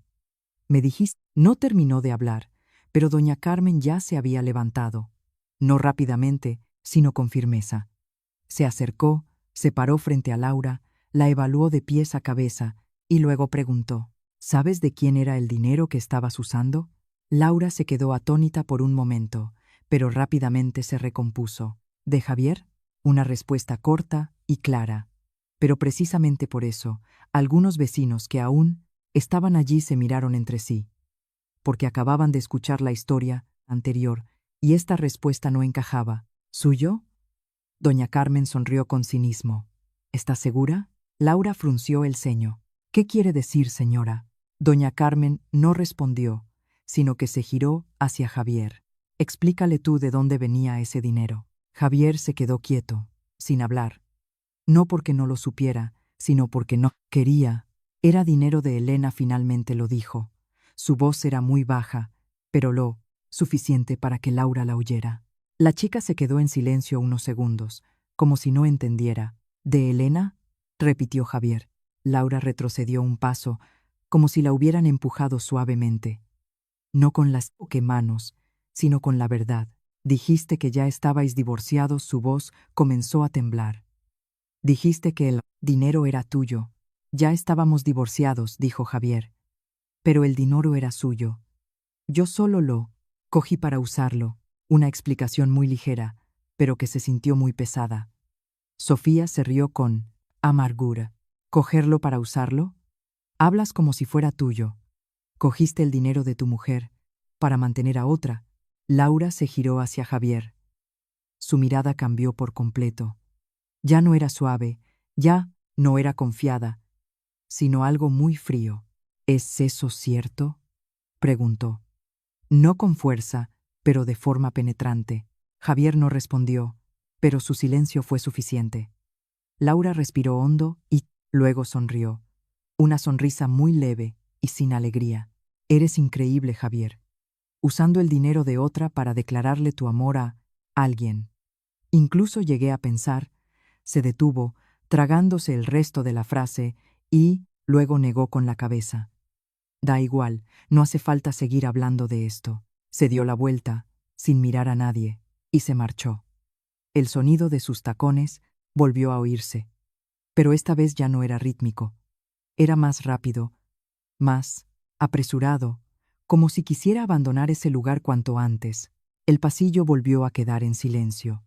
Me dijiste. No terminó de hablar, pero doña Carmen ya se había levantado. No rápidamente, sino con firmeza. Se acercó, se paró frente a Laura, la evaluó de pies a cabeza y luego preguntó: ¿sabes de quién era el dinero que estabas usando? Laura se quedó atónita por un momento, pero rápidamente se recompuso. ¿De Javier? Una respuesta corta y clara. Pero precisamente por eso, algunos vecinos que aún estaban allí se miraron entre sí, porque acababan de escuchar la historia anterior y esta respuesta no encajaba. ¿Suyo? Doña Carmen sonrió con cinismo. ¿Está segura? Laura frunció el ceño. ¿Qué quiere decir, señora? Doña Carmen no respondió, sino que se giró hacia Javier. Explícale tú de dónde venía ese dinero. Javier se quedó quieto, sin hablar. No porque no lo supiera, sino porque no quería. Era dinero de Elena, finalmente lo dijo. Su voz era muy baja, pero lo suficiente para que Laura la oyera. La chica se quedó en silencio unos segundos, como si no entendiera. ¿De Elena? Repitió Javier. Laura retrocedió un paso, como si la hubieran empujado suavemente. No con las manos, sino con la verdad. Dijiste que ya estabais divorciados. Su voz comenzó a temblar. Dijiste que el dinero era tuyo. Ya estábamos divorciados, dijo Javier. Pero el dinero era suyo. Yo solo lo cogí para usarlo. Una explicación muy ligera, pero que se sintió muy pesada. Sofía se rió con amargura. ¿Cogerlo para usarlo? Hablas como si fuera tuyo. Cogiste el dinero de tu mujer para mantener a otra. Laura se giró hacia Javier. Su mirada cambió por completo. Ya no era suave, ya no era confiada, sino algo muy frío. ¿Es eso cierto? Preguntó. No con fuerza, pero de forma penetrante. Javier no respondió, pero su silencio fue suficiente. Laura respiró hondo y luego sonrió. Una sonrisa muy leve y sin alegría. Eres increíble, Javier. Usando el dinero de otra para declararle tu amor a alguien. Incluso llegué a pensar. Se detuvo, tragándose el resto de la frase, y luego negó con la cabeza. Da igual, no hace falta seguir hablando de esto. Se dio la vuelta, sin mirar a nadie, y se marchó. El sonido de sus tacones volvió a oírse, pero esta vez ya no era rítmico. Era más rápido, más apresurado, como si quisiera abandonar ese lugar cuanto antes. El pasillo volvió a quedar en silencio.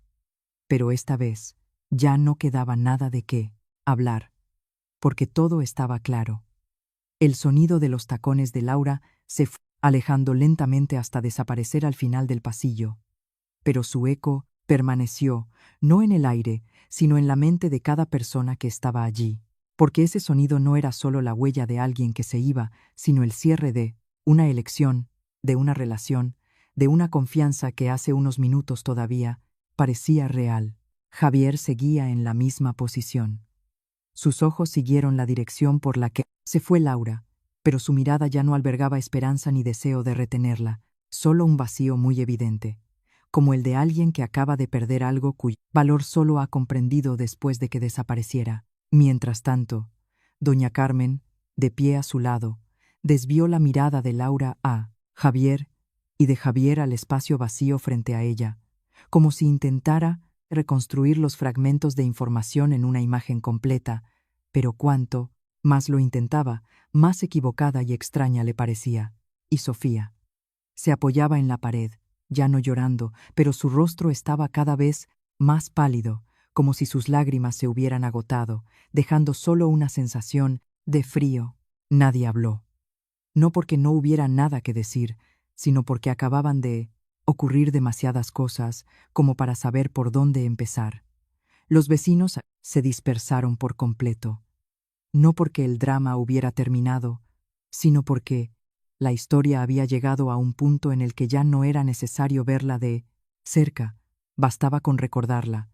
Pero esta vez ya no quedaba nada de qué hablar, porque todo estaba claro. El sonido de los tacones de Laura se fue alejando lentamente hasta desaparecer al final del pasillo. Pero su eco permaneció, no en el aire, sino en la mente de cada persona que estaba allí, porque ese sonido no era solo la huella de alguien que se iba, sino el cierre de una elección, de una relación, de una confianza que hace unos minutos todavía parecía real. Javier seguía en la misma posición. Sus ojos siguieron la dirección por la que se fue Laura, pero su mirada ya no albergaba esperanza ni deseo de retenerla, solo un vacío muy evidente, como el de alguien que acaba de perder algo cuyo valor solo ha comprendido después de que desapareciera. Mientras tanto, doña Carmen, de pie a su lado, desvió la mirada de Laura a Javier y de Javier al espacio vacío frente a ella, como si intentara reconstruir los fragmentos de información en una imagen completa, pero cuanto más lo intentaba, más equivocada y extraña le parecía. Y Sofía se apoyaba en la pared, ya no llorando, pero su rostro estaba cada vez más pálido, como si sus lágrimas se hubieran agotado, dejando solo una sensación de frío. Nadie habló. No porque no hubiera nada que decir, sino porque acababan de ocurrir demasiadas cosas como para saber por dónde empezar. Los vecinos se dispersaron por completo. No porque el drama hubiera terminado, sino porque la historia había llegado a un punto en el que ya no era necesario verla de cerca, bastaba con recordarla.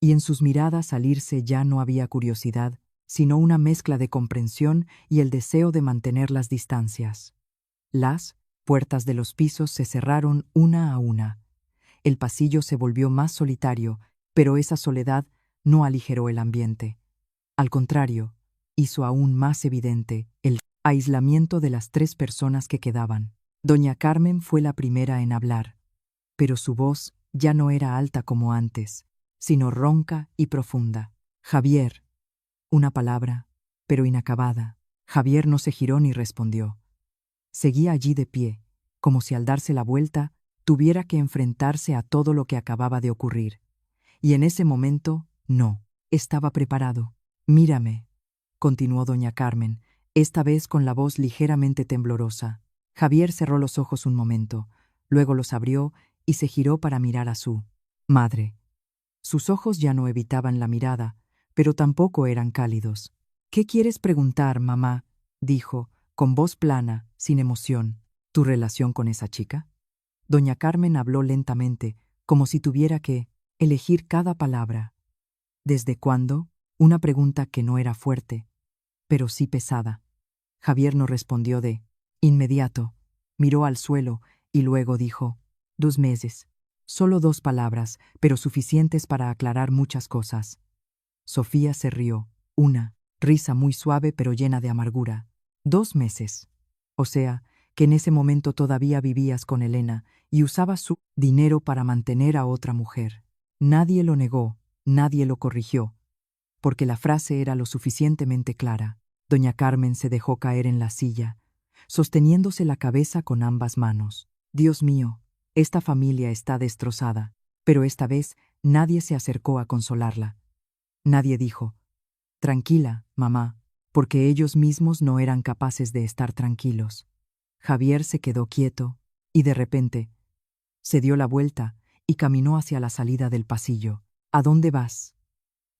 Y en sus miradas al irse ya no había curiosidad, sino una mezcla de comprensión y el deseo de mantener las distancias. Las puertas de los pisos se cerraron una a una. El pasillo se volvió más solitario, pero esa soledad no aligeró el ambiente. Al contrario, hizo aún más evidente el aislamiento de las tres personas que quedaban. Doña Carmen fue la primera en hablar, pero su voz ya no era alta como antes, sino ronca y profunda. Javier. Una palabra, pero inacabada. Javier no se giró ni respondió. Seguía allí de pie, como si al darse la vuelta tuviera que enfrentarse a todo lo que acababa de ocurrir. Y en ese momento, no, estaba preparado. Mírame, continuó doña Carmen, esta vez con la voz ligeramente temblorosa. Javier cerró los ojos un momento, luego los abrió y se giró para mirar a su madre. Sus ojos ya no evitaban la mirada, pero tampoco eran cálidos. «¿Qué quieres preguntar, mamá?», dijo, con voz plana, sin emoción. «¿Tu relación con esa chica?». Doña Carmen habló lentamente, como si tuviera que elegir cada palabra. «¿Desde cuándo?», una pregunta que no era fuerte, pero sí pesada. Javier no respondió de inmediato. Miró al suelo y luego dijo: «2 meses». Solo 2 palabras, pero suficientes para aclarar muchas cosas. Sofía se rió, una risa muy suave pero llena de amargura. «2 meses. O sea, que en ese momento todavía vivías con Elena y usabas su dinero para mantener a otra mujer». Nadie lo negó, nadie lo corrigió, porque la frase era lo suficientemente clara. Doña Carmen se dejó caer en la silla, sosteniéndose la cabeza con ambas manos. «Dios mío, esta familia está destrozada». Pero esta vez nadie se acercó a consolarla. Nadie dijo: «Tranquila, mamá», porque ellos mismos no eran capaces de estar tranquilos. Javier se quedó quieto y de repente se dio la vuelta y caminó hacia la salida del pasillo. «¿A dónde vas?»,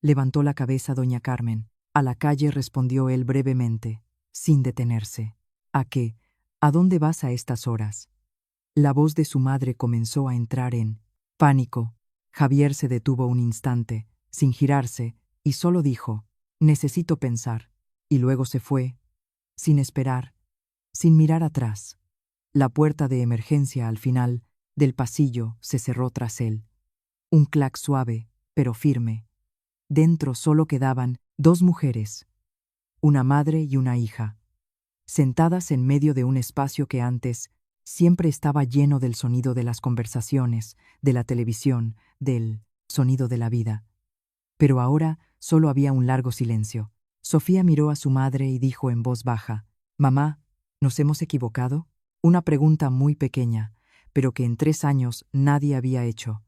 levantó la cabeza doña Carmen. «A la calle», respondió él brevemente, sin detenerse. «¿A qué? ¿A dónde vas a estas horas?». La voz de su madre comenzó a entrar en pánico. Javier se detuvo un instante, sin girarse, y solo dijo: «Necesito pensar». Y luego se fue, sin esperar, sin mirar atrás. La puerta de emergencia al final del pasillo se cerró tras él. Un clac suave, pero firme. Dentro solo quedaban 2 mujeres, una madre y una hija, sentadas en medio de un espacio que antes siempre estaba lleno del sonido de las conversaciones, de la televisión, del sonido de la vida. Pero ahora solo había un largo silencio. Sofía miró a su madre y dijo en voz baja: «Mamá, ¿nos hemos equivocado?». Una pregunta muy pequeña, pero que en 3 años nadie había hecho.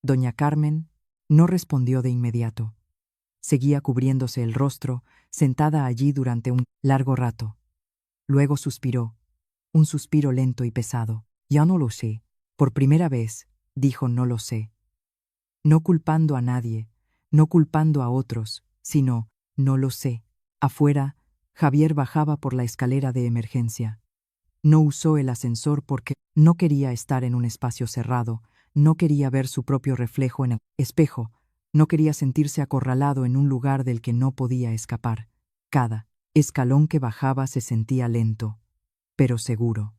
Doña Carmen no respondió de inmediato. Seguía cubriéndose el rostro, sentada allí durante un largo rato. Luego suspiró, un suspiro lento y pesado. «Ya no lo sé». Por primera vez, dijo «no lo sé». No culpando a nadie, no culpando a otros, sino «no lo sé». Afuera, Javier bajaba por la escalera de emergencia. No usó el ascensor porque no quería estar en un espacio cerrado, no quería ver su propio reflejo en el espejo, no quería sentirse acorralado en un lugar del que no podía escapar. Cada escalón que bajaba se sentía lento, pero seguro.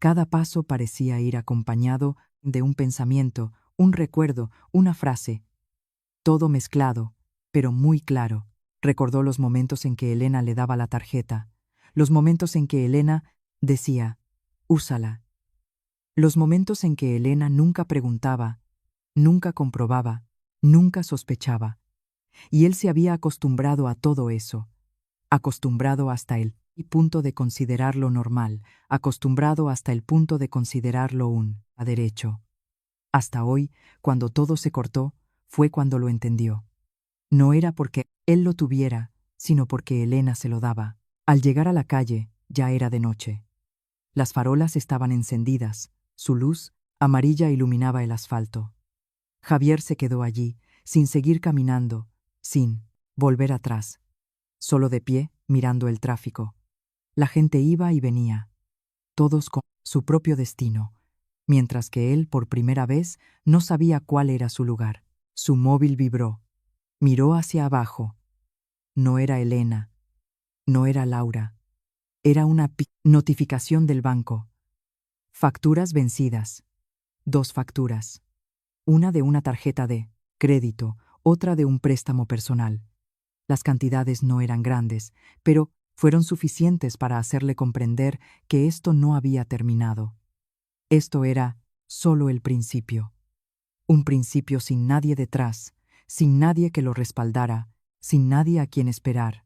Cada paso parecía ir acompañado de un pensamiento, un recuerdo, una frase. Todo mezclado, pero muy claro. Recordó los momentos en que Elena le daba la tarjeta, los momentos en que Elena decía: «Úsala». Los momentos en que Elena nunca preguntaba, nunca comprobaba, nunca sospechaba. Y él se había acostumbrado a todo eso, acostumbrado hasta el punto de considerarlo normal, acostumbrado hasta el punto de considerarlo un derecho. Hasta hoy, cuando todo se cortó, fue cuando lo entendió. No era porque él lo tuviera, sino porque Elena se lo daba. Al llegar a la calle, ya era de noche. Las farolas estaban encendidas, su luz amarilla iluminaba el asfalto. Javier se quedó allí, sin seguir caminando, sin volver atrás, solo de pie, mirando el tráfico. La gente iba y venía, todos con su propio destino, mientras que él, por primera vez, no sabía cuál era su lugar. Su móvil vibró. Miró hacia abajo. No era Elena, no era Laura. Era una notificación del banco. Facturas vencidas. 2 facturas. Una de una tarjeta de crédito, otra de un préstamo personal. Las cantidades no eran grandes, pero fueron suficientes para hacerle comprender que esto no había terminado. Esto era solo el principio. Un principio sin nadie detrás, sin nadie que lo respaldara, sin nadie a quien esperar.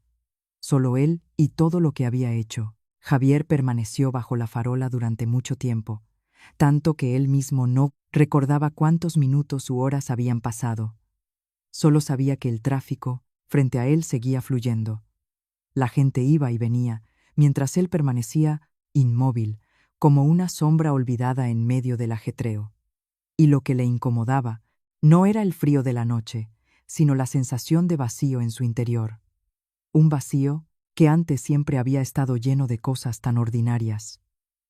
Solo él y todo lo que había hecho. Javier permaneció bajo la farola durante mucho tiempo, tanto que él mismo no recordaba cuántos minutos u horas habían pasado. Solo sabía que el tráfico Frente a él seguía fluyendo. La gente iba y venía, mientras él permanecía inmóvil, como una sombra olvidada en medio del ajetreo. Y lo que le incomodaba no era el frío de la noche, sino la sensación de vacío en su interior. Un vacío que antes siempre había estado lleno de cosas tan ordinarias.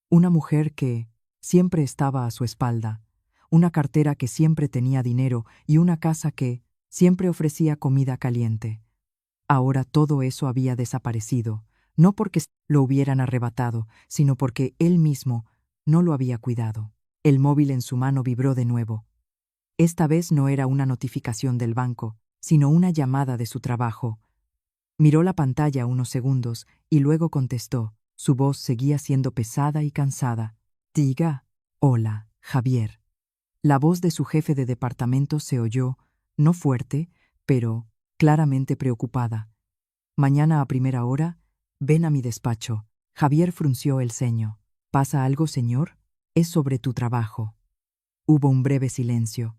Una mujer que siempre estaba a su espalda, una cartera que siempre tenía dinero y una casa que siempre ofrecía comida caliente. Ahora todo eso había desaparecido, no porque lo hubieran arrebatado, sino porque él mismo no lo había cuidado. El móvil en su mano vibró de nuevo. Esta vez no era una notificación del banco, sino una llamada de su trabajo. Miró la pantalla unos segundos y luego contestó. Su voz seguía siendo pesada y cansada. Diga, hola, Javier. La voz de su jefe de departamento se oyó, no fuerte, pero claramente preocupada. Mañana a primera hora, ven a mi despacho. Javier frunció el ceño. ¿Pasa algo, señor? Es sobre tu trabajo. Hubo un breve silencio,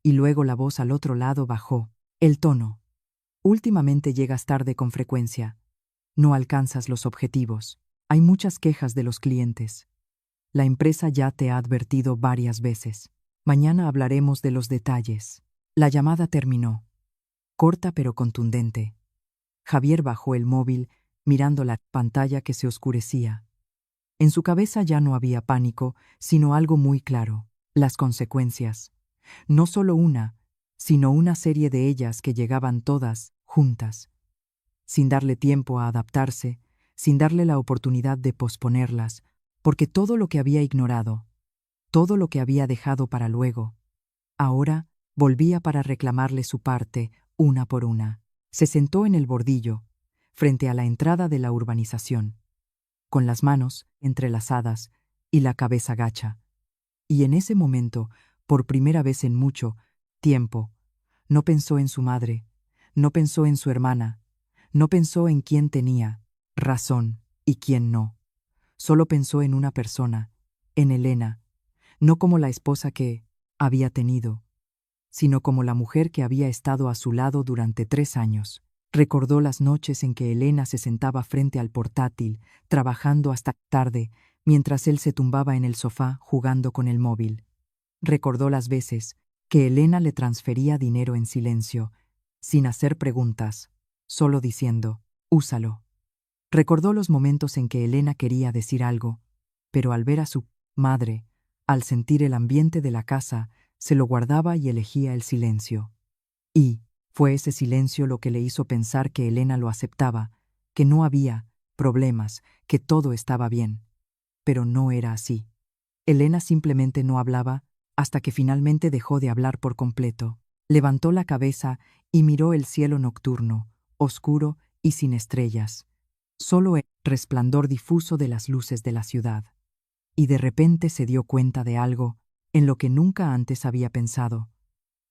y luego la voz al otro lado bajó. El tono. Últimamente llegas tarde con frecuencia. No alcanzas los objetivos. Hay muchas quejas de los clientes. La empresa ya te ha advertido varias veces. Mañana hablaremos de los detalles. La llamada terminó. Corta pero contundente. Javier bajó el móvil, mirando la pantalla que se oscurecía. En su cabeza ya no había pánico, sino algo muy claro: las consecuencias. No solo una, sino una serie de ellas que llegaban todas, juntas. Sin darle tiempo a adaptarse, sin darle la oportunidad de posponerlas, porque todo lo que había ignorado, todo lo que había dejado para luego, ahora volvía para reclamarle su parte, una por una. Se sentó en el bordillo, frente a la entrada de la urbanización, con las manos entrelazadas y la cabeza gacha. Y en ese momento, por primera vez en mucho tiempo, no pensó en su madre, no pensó en su hermana, no pensó en quién tenía razón y quién no. Solo pensó en una persona, en Elena, no como la esposa que había tenido, sino como la mujer que había estado a su lado durante 3 años. Recordó las noches en que Elena se sentaba frente al portátil, trabajando hasta tarde, mientras él se tumbaba en el sofá jugando con el móvil. Recordó las veces que Elena le transfería dinero en silencio, sin hacer preguntas, solo diciendo, úsalo. Recordó los momentos en que Elena quería decir algo, pero al ver a su madre, al sentir el ambiente de la casa, se lo guardaba y elegía el silencio. Y fue ese silencio lo que le hizo pensar que Elena lo aceptaba, que no había problemas, que todo estaba bien. Pero no era así. Elena simplemente no hablaba hasta que finalmente dejó de hablar por completo. Levantó la cabeza y miró el cielo nocturno, oscuro y sin estrellas. Solo el resplandor difuso de las luces de la ciudad. Y de repente se dio cuenta de algo en lo que nunca antes había pensado.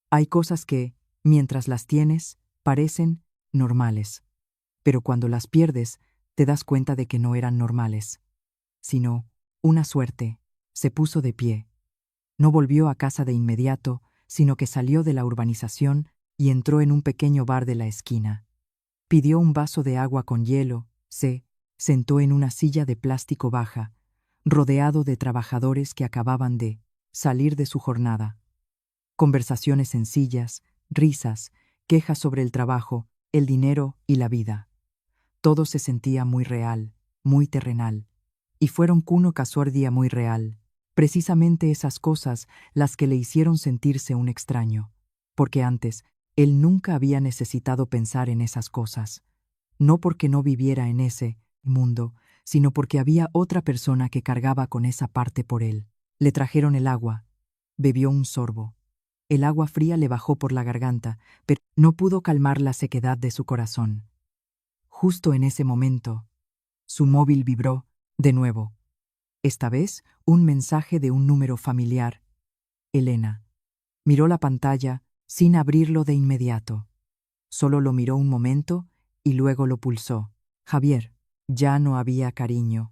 Hay cosas que, mientras las tienes, parecen normales. Pero cuando las pierdes, te das cuenta de que no eran normales. Sino, una suerte, se puso de pie. No volvió a casa de inmediato, sino que salió de la urbanización y entró en un pequeño bar de la esquina. Pidió un vaso de agua con hielo, se sentó en una silla de plástico baja, rodeado de trabajadores que acababan de salir de su jornada. Conversaciones sencillas, risas, quejas sobre el trabajo, el dinero y la vida. Todo se sentía muy real, muy terrenal. Y fueron Kuno Casuardia muy real. Precisamente esas cosas las que le hicieron sentirse un extraño. Porque antes, él nunca había necesitado pensar en esas cosas. No porque no viviera en ese mundo, sino porque había otra persona que cargaba con esa parte por él. Le trajeron el agua. Bebió un sorbo. El agua fría le bajó por la garganta, pero no pudo calmar la sequedad de su corazón. Justo en ese momento, su móvil vibró, de nuevo. Esta vez, un mensaje de un número familiar. Elena. Miró la pantalla, sin abrirlo de inmediato. Solo lo miró un momento y luego lo pulsó. Javier. Ya no había cariño,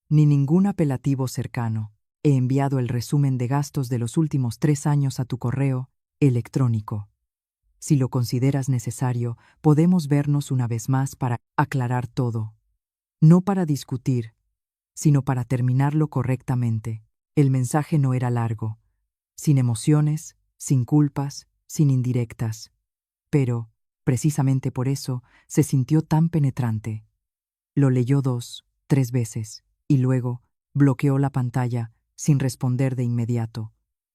ni ningún apelativo cercano. He enviado el resumen de gastos de los últimos 3 años a tu correo electrónico. Si lo consideras necesario, podemos vernos una vez más para aclarar todo. No para discutir, sino para terminarlo correctamente. El mensaje no era largo, sin emociones, sin culpas, sin indirectas. Pero, precisamente por eso, se sintió tan penetrante. Lo leyó 2, 3 veces, y luego bloqueó la pantalla sin responder de inmediato.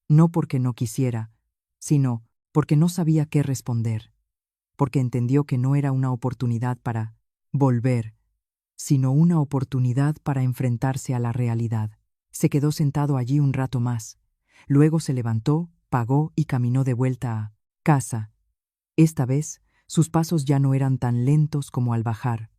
No porque no quisiera, sino porque no sabía qué responder, porque entendió que no era una oportunidad para volver, sino una oportunidad para enfrentarse a la realidad. Se quedó sentado allí un rato más. Luego se levantó, pagó y caminó de vuelta a casa. Esta vez, sus pasos ya no eran tan lentos como al bajar.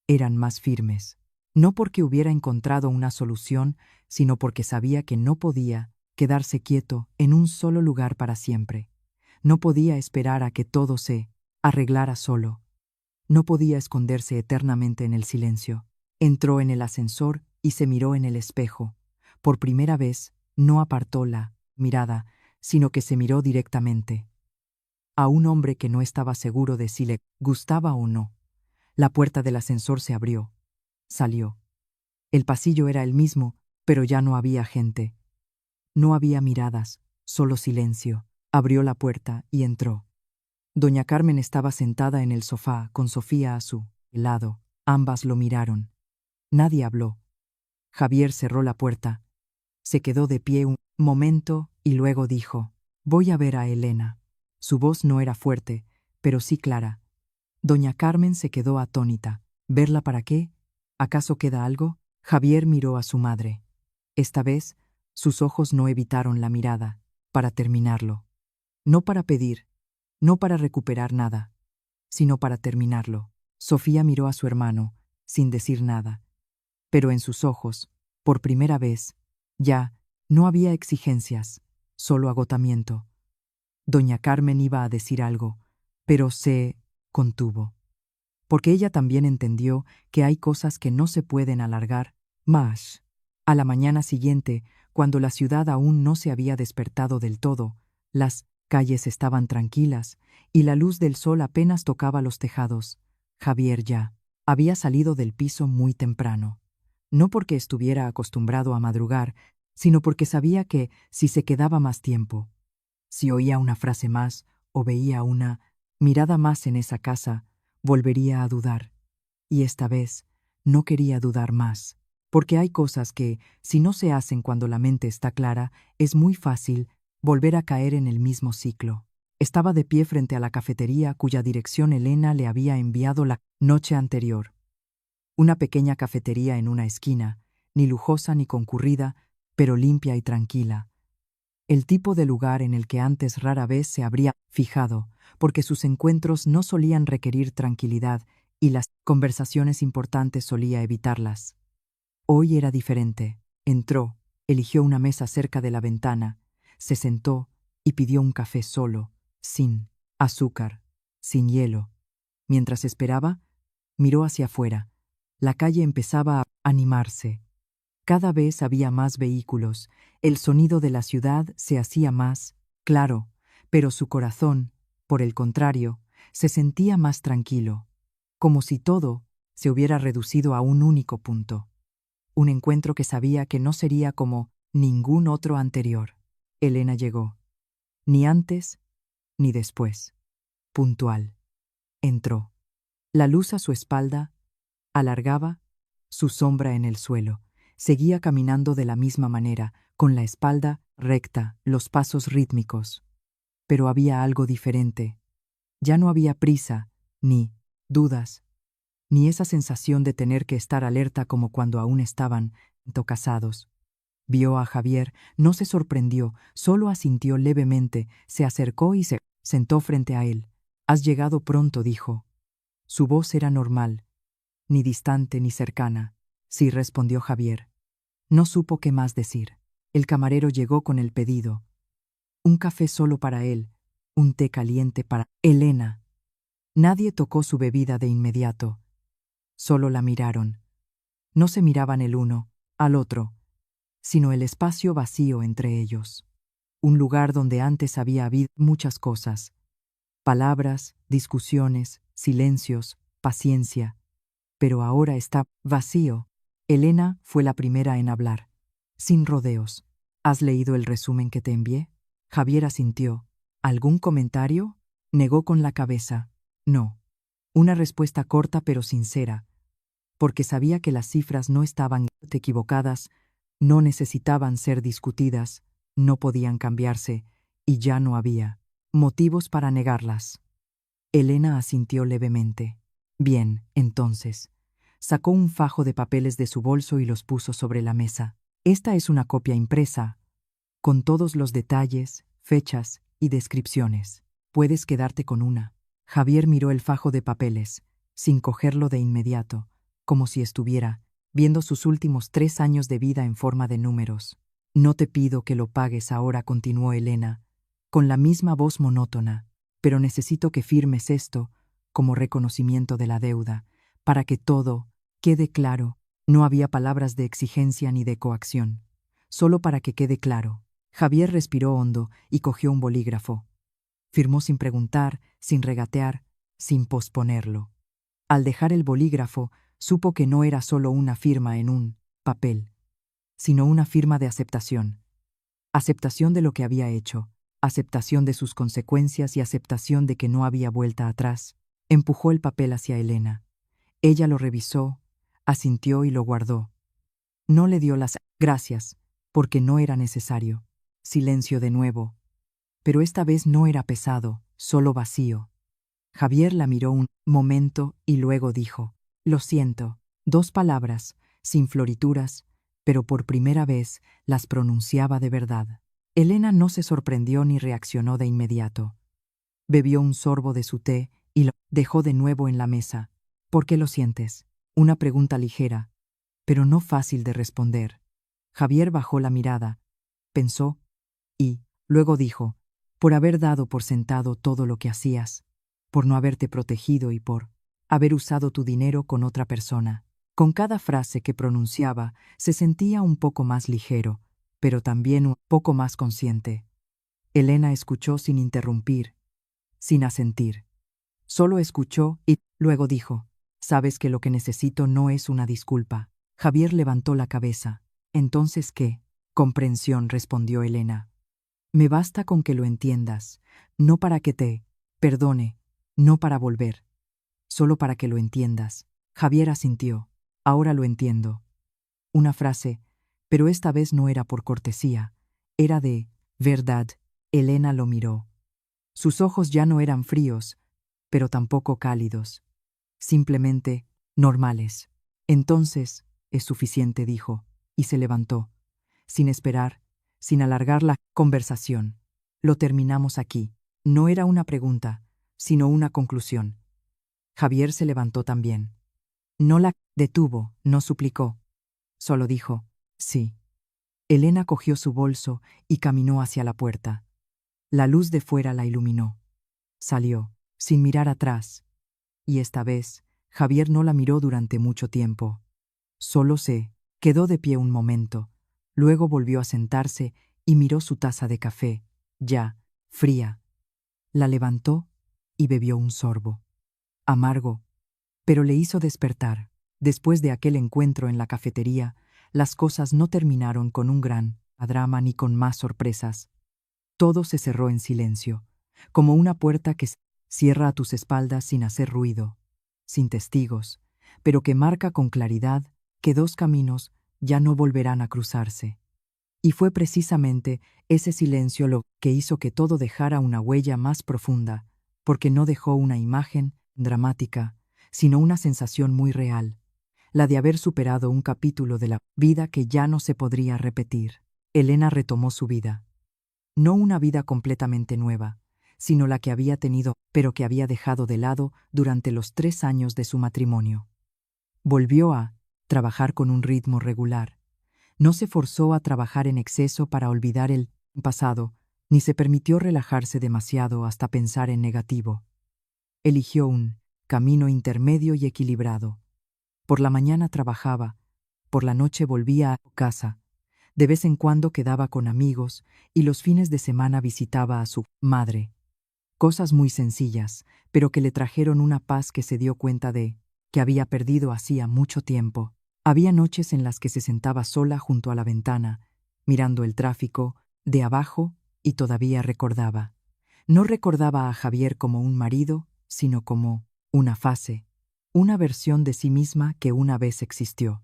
Eran más firmes. No porque hubiera encontrado una solución, sino porque sabía que no podía quedarse quieto en un solo lugar para siempre. No podía esperar a que todo se arreglara solo. No podía esconderse eternamente en el silencio. Entró en el ascensor y se miró en el espejo. Por primera vez, no apartó la mirada, sino que se miró directamente. A un hombre que no estaba seguro de si le gustaba o no. La puerta del ascensor se abrió. Salió. El pasillo era el mismo, pero ya no había gente. No había miradas, solo silencio. Abrió la puerta y entró. Doña Carmen estaba sentada en el sofá, con Sofía a su lado. Ambas lo miraron. Nadie habló. Javier cerró la puerta. Se quedó de pie un momento y luego dijo: «Voy a ver a Elena». Su voz no era fuerte, pero sí clara. Doña Carmen se quedó atónita. ¿Verla para qué? ¿Acaso queda algo? Javier miró a su madre. Esta vez, sus ojos no evitaron la mirada, para terminarlo. No para pedir, no para recuperar nada, sino para terminarlo. Sofía miró a su hermano, sin decir nada. Pero en sus ojos, por primera vez, ya no había exigencias, solo agotamiento. Doña Carmen iba a decir algo, pero se contuvo. Porque ella también entendió que hay cosas que no se pueden alargar más. A la mañana siguiente, cuando la ciudad aún no se había despertado del todo, las calles estaban tranquilas y la luz del sol apenas tocaba los tejados. Javier ya había salido del piso muy temprano. No porque estuviera acostumbrado a madrugar, sino porque sabía que, si se quedaba más tiempo, si oía una frase más o veía una mirada más en esa casa, volvería a dudar. Y esta vez no quería dudar más, porque hay cosas que, si no se hacen cuando la mente está clara, es muy fácil volver a caer en el mismo ciclo. Estaba de pie frente a la cafetería cuya dirección Elena le había enviado la noche anterior. Una pequeña cafetería en una esquina, ni lujosa ni concurrida, pero limpia y tranquila. El tipo de lugar en el que antes rara vez se habría fijado, porque sus encuentros no solían requerir tranquilidad y las conversaciones importantes solía evitarlas. Hoy era diferente. Entró, eligió una mesa cerca de la ventana, se sentó y pidió un café solo, sin azúcar, sin hielo. Mientras esperaba, miró hacia afuera. La calle empezaba a animarse. Cada vez había más vehículos, el sonido de la ciudad se hacía más claro, pero su corazón, por el contrario, se sentía más tranquilo, como si todo se hubiera reducido a un único punto. Un encuentro que sabía que no sería como ningún otro anterior. Elena llegó. Ni antes, ni después. Puntual. Entró. La luz a su espalda alargaba su sombra en el suelo. Seguía caminando de la misma manera, con la espalda recta, los pasos rítmicos. Pero había algo diferente. Ya no había prisa, ni dudas, ni esa sensación de tener que estar alerta como cuando aún estaban casados. Vio a Javier, no se sorprendió, solo asintió levemente, se acercó y se sentó frente a él. «Has llegado pronto», dijo. Su voz era normal, ni distante ni cercana. «Sí», respondió Javier. No supo qué más decir. El camarero llegó con el pedido. Un café solo para él, un té caliente para Elena. Nadie tocó su bebida de inmediato. Solo la miraron. No se miraban el uno al otro, sino el espacio vacío entre ellos. Un lugar donde antes había habido muchas cosas, Palabras, discusiones, silencios, paciencia. Pero ahora está vacío. Elena fue la primera en hablar. Sin rodeos. ¿Has leído el resumen que te envié? Javier asintió. ¿Algún comentario? Negó con la cabeza. No. Una respuesta corta pero sincera, porque sabía que las cifras no estaban equivocadas, no necesitaban ser discutidas, no podían cambiarse, y ya no había motivos para negarlas. Elena asintió levemente. Bien, entonces. Sacó un fajo de papeles de su bolso y los puso sobre la mesa. Esta es una copia impresa, con todos los detalles, fechas y descripciones. Puedes quedarte con una. Javier miró el fajo de papeles, sin cogerlo de inmediato, como si estuviera viendo sus últimos 3 años de vida en forma de números. No te pido que lo pagues ahora, continuó Elena, con la misma voz monótona, pero necesito que firmes esto como reconocimiento de la deuda, para que todo quede claro. No había palabras de exigencia ni de coacción, solo para que quede claro. Javier respiró hondo y cogió un bolígrafo. Firmó sin preguntar, sin regatear, sin posponerlo. Al dejar el bolígrafo, supo que no era solo una firma en un papel, sino una firma de aceptación. Aceptación de lo que había hecho, aceptación de sus consecuencias y aceptación de que no había vuelta atrás. Empujó el papel hacia Elena. Ella lo revisó, asintió y lo guardó. No le dio las gracias, porque no era necesario. Silencio de nuevo. Pero esta vez no era pesado, solo vacío. Javier la miró un momento y luego dijo: lo siento. 2 palabras, sin florituras, pero por primera vez las pronunciaba de verdad. Elena no se sorprendió ni reaccionó de inmediato. Bebió un sorbo de su té y lo dejó de nuevo en la mesa. ¿Por qué lo sientes? Una pregunta ligera, pero no fácil de responder. Javier bajó la mirada, pensó y luego dijo: por haber dado por sentado todo lo que hacías, por no haberte protegido y por haber usado tu dinero con otra persona. Con cada frase que pronunciaba se sentía un poco más ligero, pero también un poco más consciente. Elena escuchó sin interrumpir, sin asentir. Solo escuchó y luego dijo: sabes que lo que necesito no es una disculpa. Javier levantó la cabeza. ¿Entonces qué? Comprensión, respondió Elena. Me basta con que lo entiendas, no para que te perdone, no para volver, solo para que lo entiendas. Javier asintió. Ahora lo entiendo. Una frase, pero esta vez no era por cortesía, era de verdad. Elena lo miró. Sus ojos ya no eran fríos, pero tampoco cálidos. Simplemente normales. Entonces, es suficiente, dijo, y se levantó. Sin esperar, sin alargar la conversación. Lo terminamos aquí. No era una pregunta, sino una conclusión. Javier se levantó también. No la detuvo, no suplicó. Solo dijo: sí. Elena cogió su bolso y caminó hacia la puerta. La luz de fuera la iluminó. Salió, sin mirar atrás. Y esta vez, Javier no la miró durante mucho tiempo. Solo se quedó de pie un momento. Luego volvió a sentarse y miró su taza de café, ya fría. La levantó y bebió un sorbo. Amargo, pero le hizo despertar. Después de aquel encuentro en la cafetería, las cosas no terminaron con un gran drama ni con más sorpresas. Todo se cerró en silencio, como una puerta que cierra a tus espaldas sin hacer ruido, sin testigos, pero que marca con claridad que 2 caminos ya no volverán a cruzarse. Y fue precisamente ese silencio lo que hizo que todo dejara una huella más profunda, porque no dejó una imagen dramática, sino una sensación muy real, la de haber superado un capítulo de la vida que ya no se podría repetir. Elena retomó su vida. No una vida completamente nueva, sino la que había tenido, pero que había dejado de lado durante los 3 años de su matrimonio. Volvió a trabajar con un ritmo regular. No se forzó a trabajar en exceso para olvidar el pasado, ni se permitió relajarse demasiado hasta pensar en negativo. Eligió un camino intermedio y equilibrado. Por la mañana trabajaba, por la noche volvía a casa, de vez en cuando quedaba con amigos y los fines de semana visitaba a su madre. cosas muy sencillas, pero que le trajeron una paz que se dio cuenta de que había perdido hacía mucho tiempo. Había noches en las que se sentaba sola junto a la ventana, mirando el tráfico de abajo, y todavía recordaba. No recordaba a Javier como un marido, sino como una fase, una versión de sí misma que una vez existió.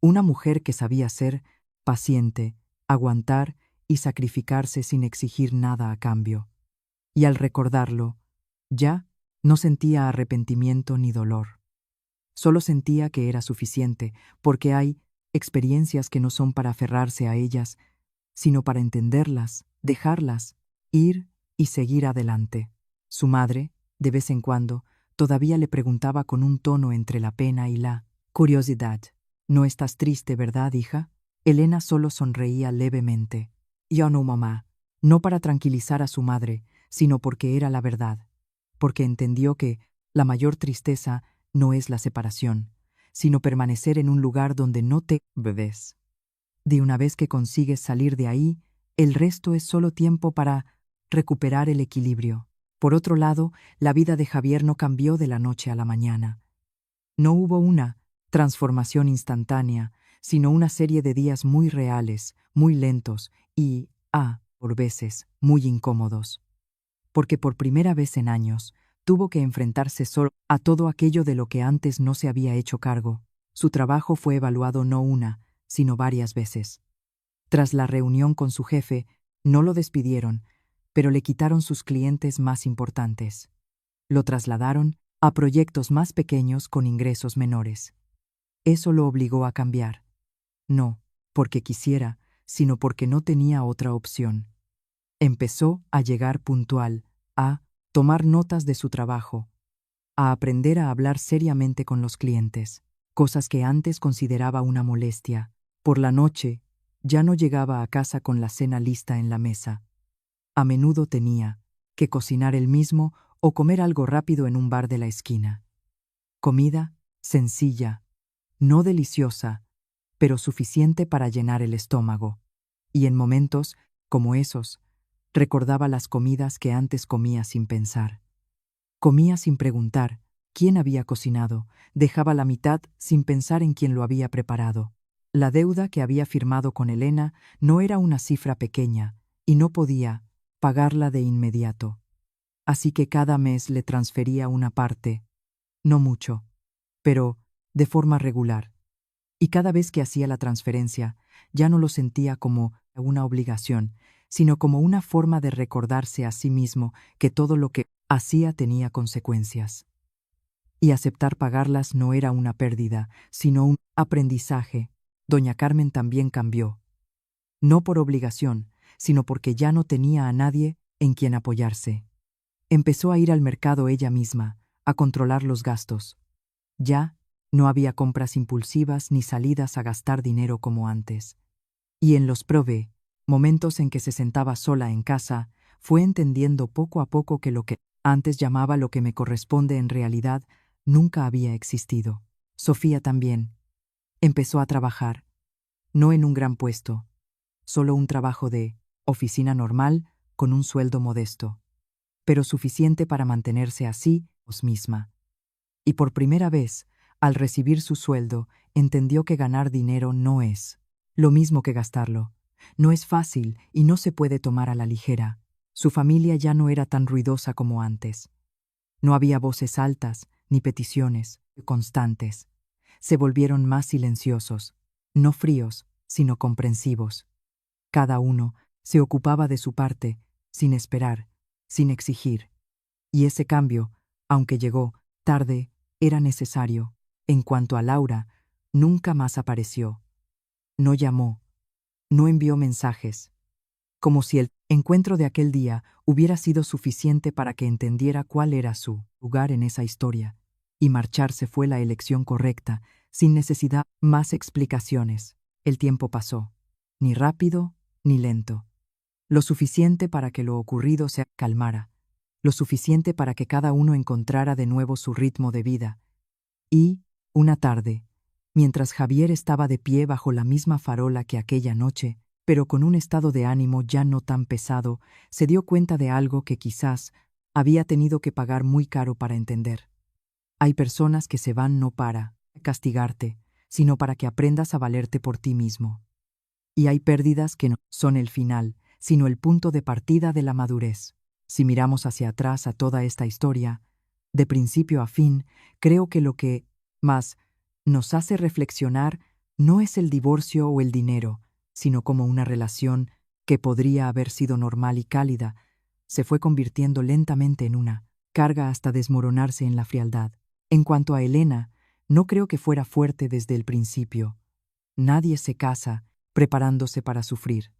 Una mujer que sabía ser paciente, aguantar y sacrificarse sin exigir nada a cambio. Y al recordarlo, ya no sentía arrepentimiento ni dolor. Solo sentía que era suficiente, porque hay experiencias que no son para aferrarse a ellas, sino para entenderlas, dejarlas, ir y seguir adelante. Su madre, de vez en cuando, todavía le preguntaba con un tono entre la pena y la curiosidad: «¿No estás triste, verdad, hija?» Elena solo sonreía levemente. «Yo no, mamá», no para tranquilizar a su madre, sino porque era la verdad, porque entendió que la mayor tristeza no es la separación, sino permanecer en un lugar donde no te ves. De una vez que consigues salir de ahí, el resto es solo tiempo para recuperar el equilibrio. Por otro lado, la vida de Javier no cambió de la noche a la mañana. No hubo una transformación instantánea, sino una serie de días muy reales, muy lentos y, por veces, muy incómodos. Porque por primera vez en años, tuvo que enfrentarse solo a todo aquello de lo que antes no se había hecho cargo. Su trabajo fue evaluado no una, sino varias veces. Tras la reunión con su jefe, no lo despidieron, pero le quitaron sus clientes más importantes. Lo trasladaron a proyectos más pequeños con ingresos menores. Eso lo obligó a cambiar. No porque quisiera, sino porque no tenía otra opción. Empezó a llegar puntual, a tomar notas de su trabajo, a aprender a hablar seriamente con los clientes, cosas que antes consideraba una molestia. Por la noche, ya no llegaba a casa con la cena lista en la mesa. A menudo tenía que cocinar él mismo o comer algo rápido en un bar de la esquina. Comida sencilla, no deliciosa, pero suficiente para llenar el estómago. Y en momentos como esos, recordaba las comidas que antes comía sin pensar. Comía sin preguntar quién había cocinado, dejaba la mitad sin pensar en quién lo había preparado. La deuda que había firmado con Elena no era una cifra pequeña, y no podía pagarla de inmediato. Así que cada mes le transfería una parte, no mucho, pero de forma regular. Y cada vez que hacía la transferencia, ya no lo sentía como una obligación, sino como una forma de recordarse a sí mismo que todo lo que hacía tenía consecuencias. Y aceptar pagarlas no era una pérdida, sino un aprendizaje. Doña Carmen también cambió. No por obligación, sino porque ya no tenía a nadie en quien apoyarse. Empezó a ir al mercado ella misma, a controlar los gastos. Ya no había compras impulsivas ni salidas a gastar dinero como antes. Y en los momentos en que se sentaba sola en casa, fue entendiendo poco a poco que lo que antes llamaba lo que me corresponde en realidad nunca había existido. Sofía también empezó a trabajar, no en un gran puesto, solo un trabajo de oficina normal con un sueldo modesto, pero suficiente para mantenerse así misma. Y por primera vez, al recibir su sueldo, entendió que ganar dinero no es lo mismo que gastarlo. No es fácil y no se puede tomar a la ligera. Su familia ya no era tan ruidosa como antes. No había voces altas ni peticiones constantes. Se volvieron más silenciosos, no fríos, sino comprensivos. Cada uno se ocupaba de su parte, sin esperar, sin exigir. Y ese cambio, aunque llegó tarde, era necesario. En cuanto a Laura, nunca más apareció. No llamó, no envió mensajes, como si el encuentro de aquel día hubiera sido suficiente para que entendiera cuál era su lugar en esa historia, y marcharse fue la elección correcta, sin necesidad más explicaciones. El tiempo pasó, ni rápido ni lento, lo suficiente para que lo ocurrido se calmara, lo suficiente para que cada uno encontrara de nuevo su ritmo de vida. Y, una tarde, mientras Javier estaba de pie bajo la misma farola que aquella noche, pero con un estado de ánimo ya no tan pesado, se dio cuenta de algo que quizás Había tenido que pagar muy caro para entender. Hay personas que se van no para castigarte, sino para que aprendas a valerte por ti mismo. Y hay pérdidas que no son el final, sino el punto de partida de la madurez. Si miramos hacia atrás a toda esta historia, de principio a fin, creo que lo que más nos hace reflexionar no es el divorcio o el dinero, sino como una relación que podría haber sido normal y cálida, se fue convirtiendo lentamente en una carga hasta desmoronarse en la frialdad. En cuanto a Elena, no creo que fuera fuerte desde el principio. Nadie se casa preparándose para sufrir.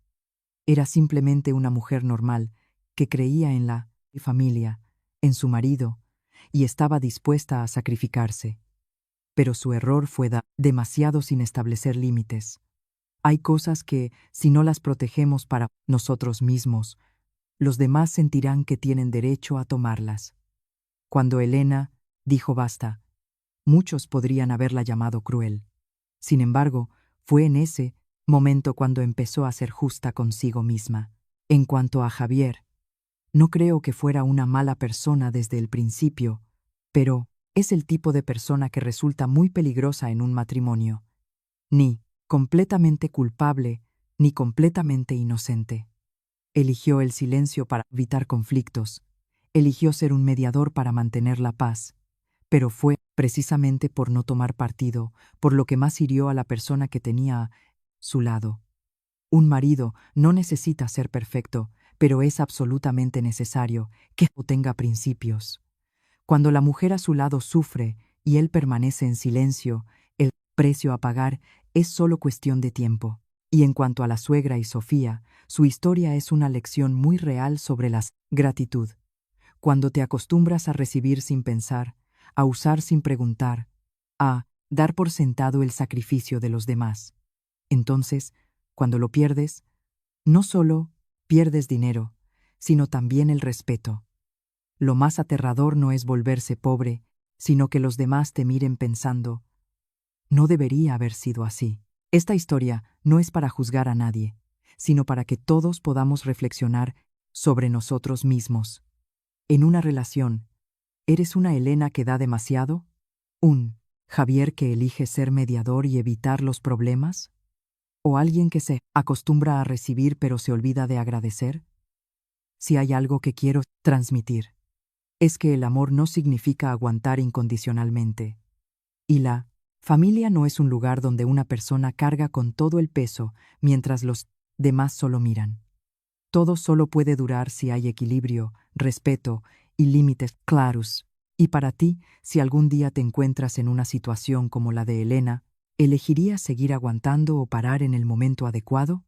Era simplemente una mujer normal que creía en la familia, en su marido, y estaba dispuesta a sacrificarse. Pero su error fue demasiado sin establecer límites. Hay cosas que, si no las protegemos para nosotros mismos, los demás sentirán que tienen derecho a tomarlas. Cuando Elena dijo basta, muchos podrían haberla llamado cruel. Sin embargo, fue en ese momento cuando empezó a ser justa consigo misma. En cuanto a Javier, no creo que fuera una mala persona desde el principio, pero es el tipo de persona que resulta muy peligrosa en un matrimonio. Ni completamente culpable, ni completamente inocente. Eligió el silencio para evitar conflictos. Eligió ser un mediador para mantener la paz. Pero fue precisamente por no tomar partido, por lo que más hirió a la persona que tenía a su lado. Un marido no necesita ser perfecto, pero es absolutamente necesario que tenga principios. Cuando la mujer a su lado sufre y él permanece en silencio, el precio a pagar es solo cuestión de tiempo. Y en cuanto a la suegra y Sofía, su historia es una lección muy real sobre la gratitud. Cuando te acostumbras a recibir sin pensar, a usar sin preguntar, a dar por sentado el sacrificio de los demás. Entonces, cuando lo pierdes, no solo pierdes dinero, sino también el respeto. Lo más aterrador no es volverse pobre, sino que los demás te miren pensando, no debería haber sido así. Esta historia no es para juzgar a nadie, sino para que todos podamos reflexionar sobre nosotros mismos. En una relación, ¿eres una Elena que da demasiado? ¿Un Javier que elige ser mediador y evitar los problemas? ¿O alguien que se acostumbra a recibir pero se olvida de agradecer? Si hay algo que quiero transmitir, es que el amor no significa aguantar incondicionalmente. Y la familia no es un lugar donde una persona carga con todo el peso mientras los demás solo miran. Todo solo puede durar si hay equilibrio, respeto y límites claros. Y para ti, si algún día te encuentras en una situación como la de Elena, ¿elegirías seguir aguantando o parar en el momento adecuado?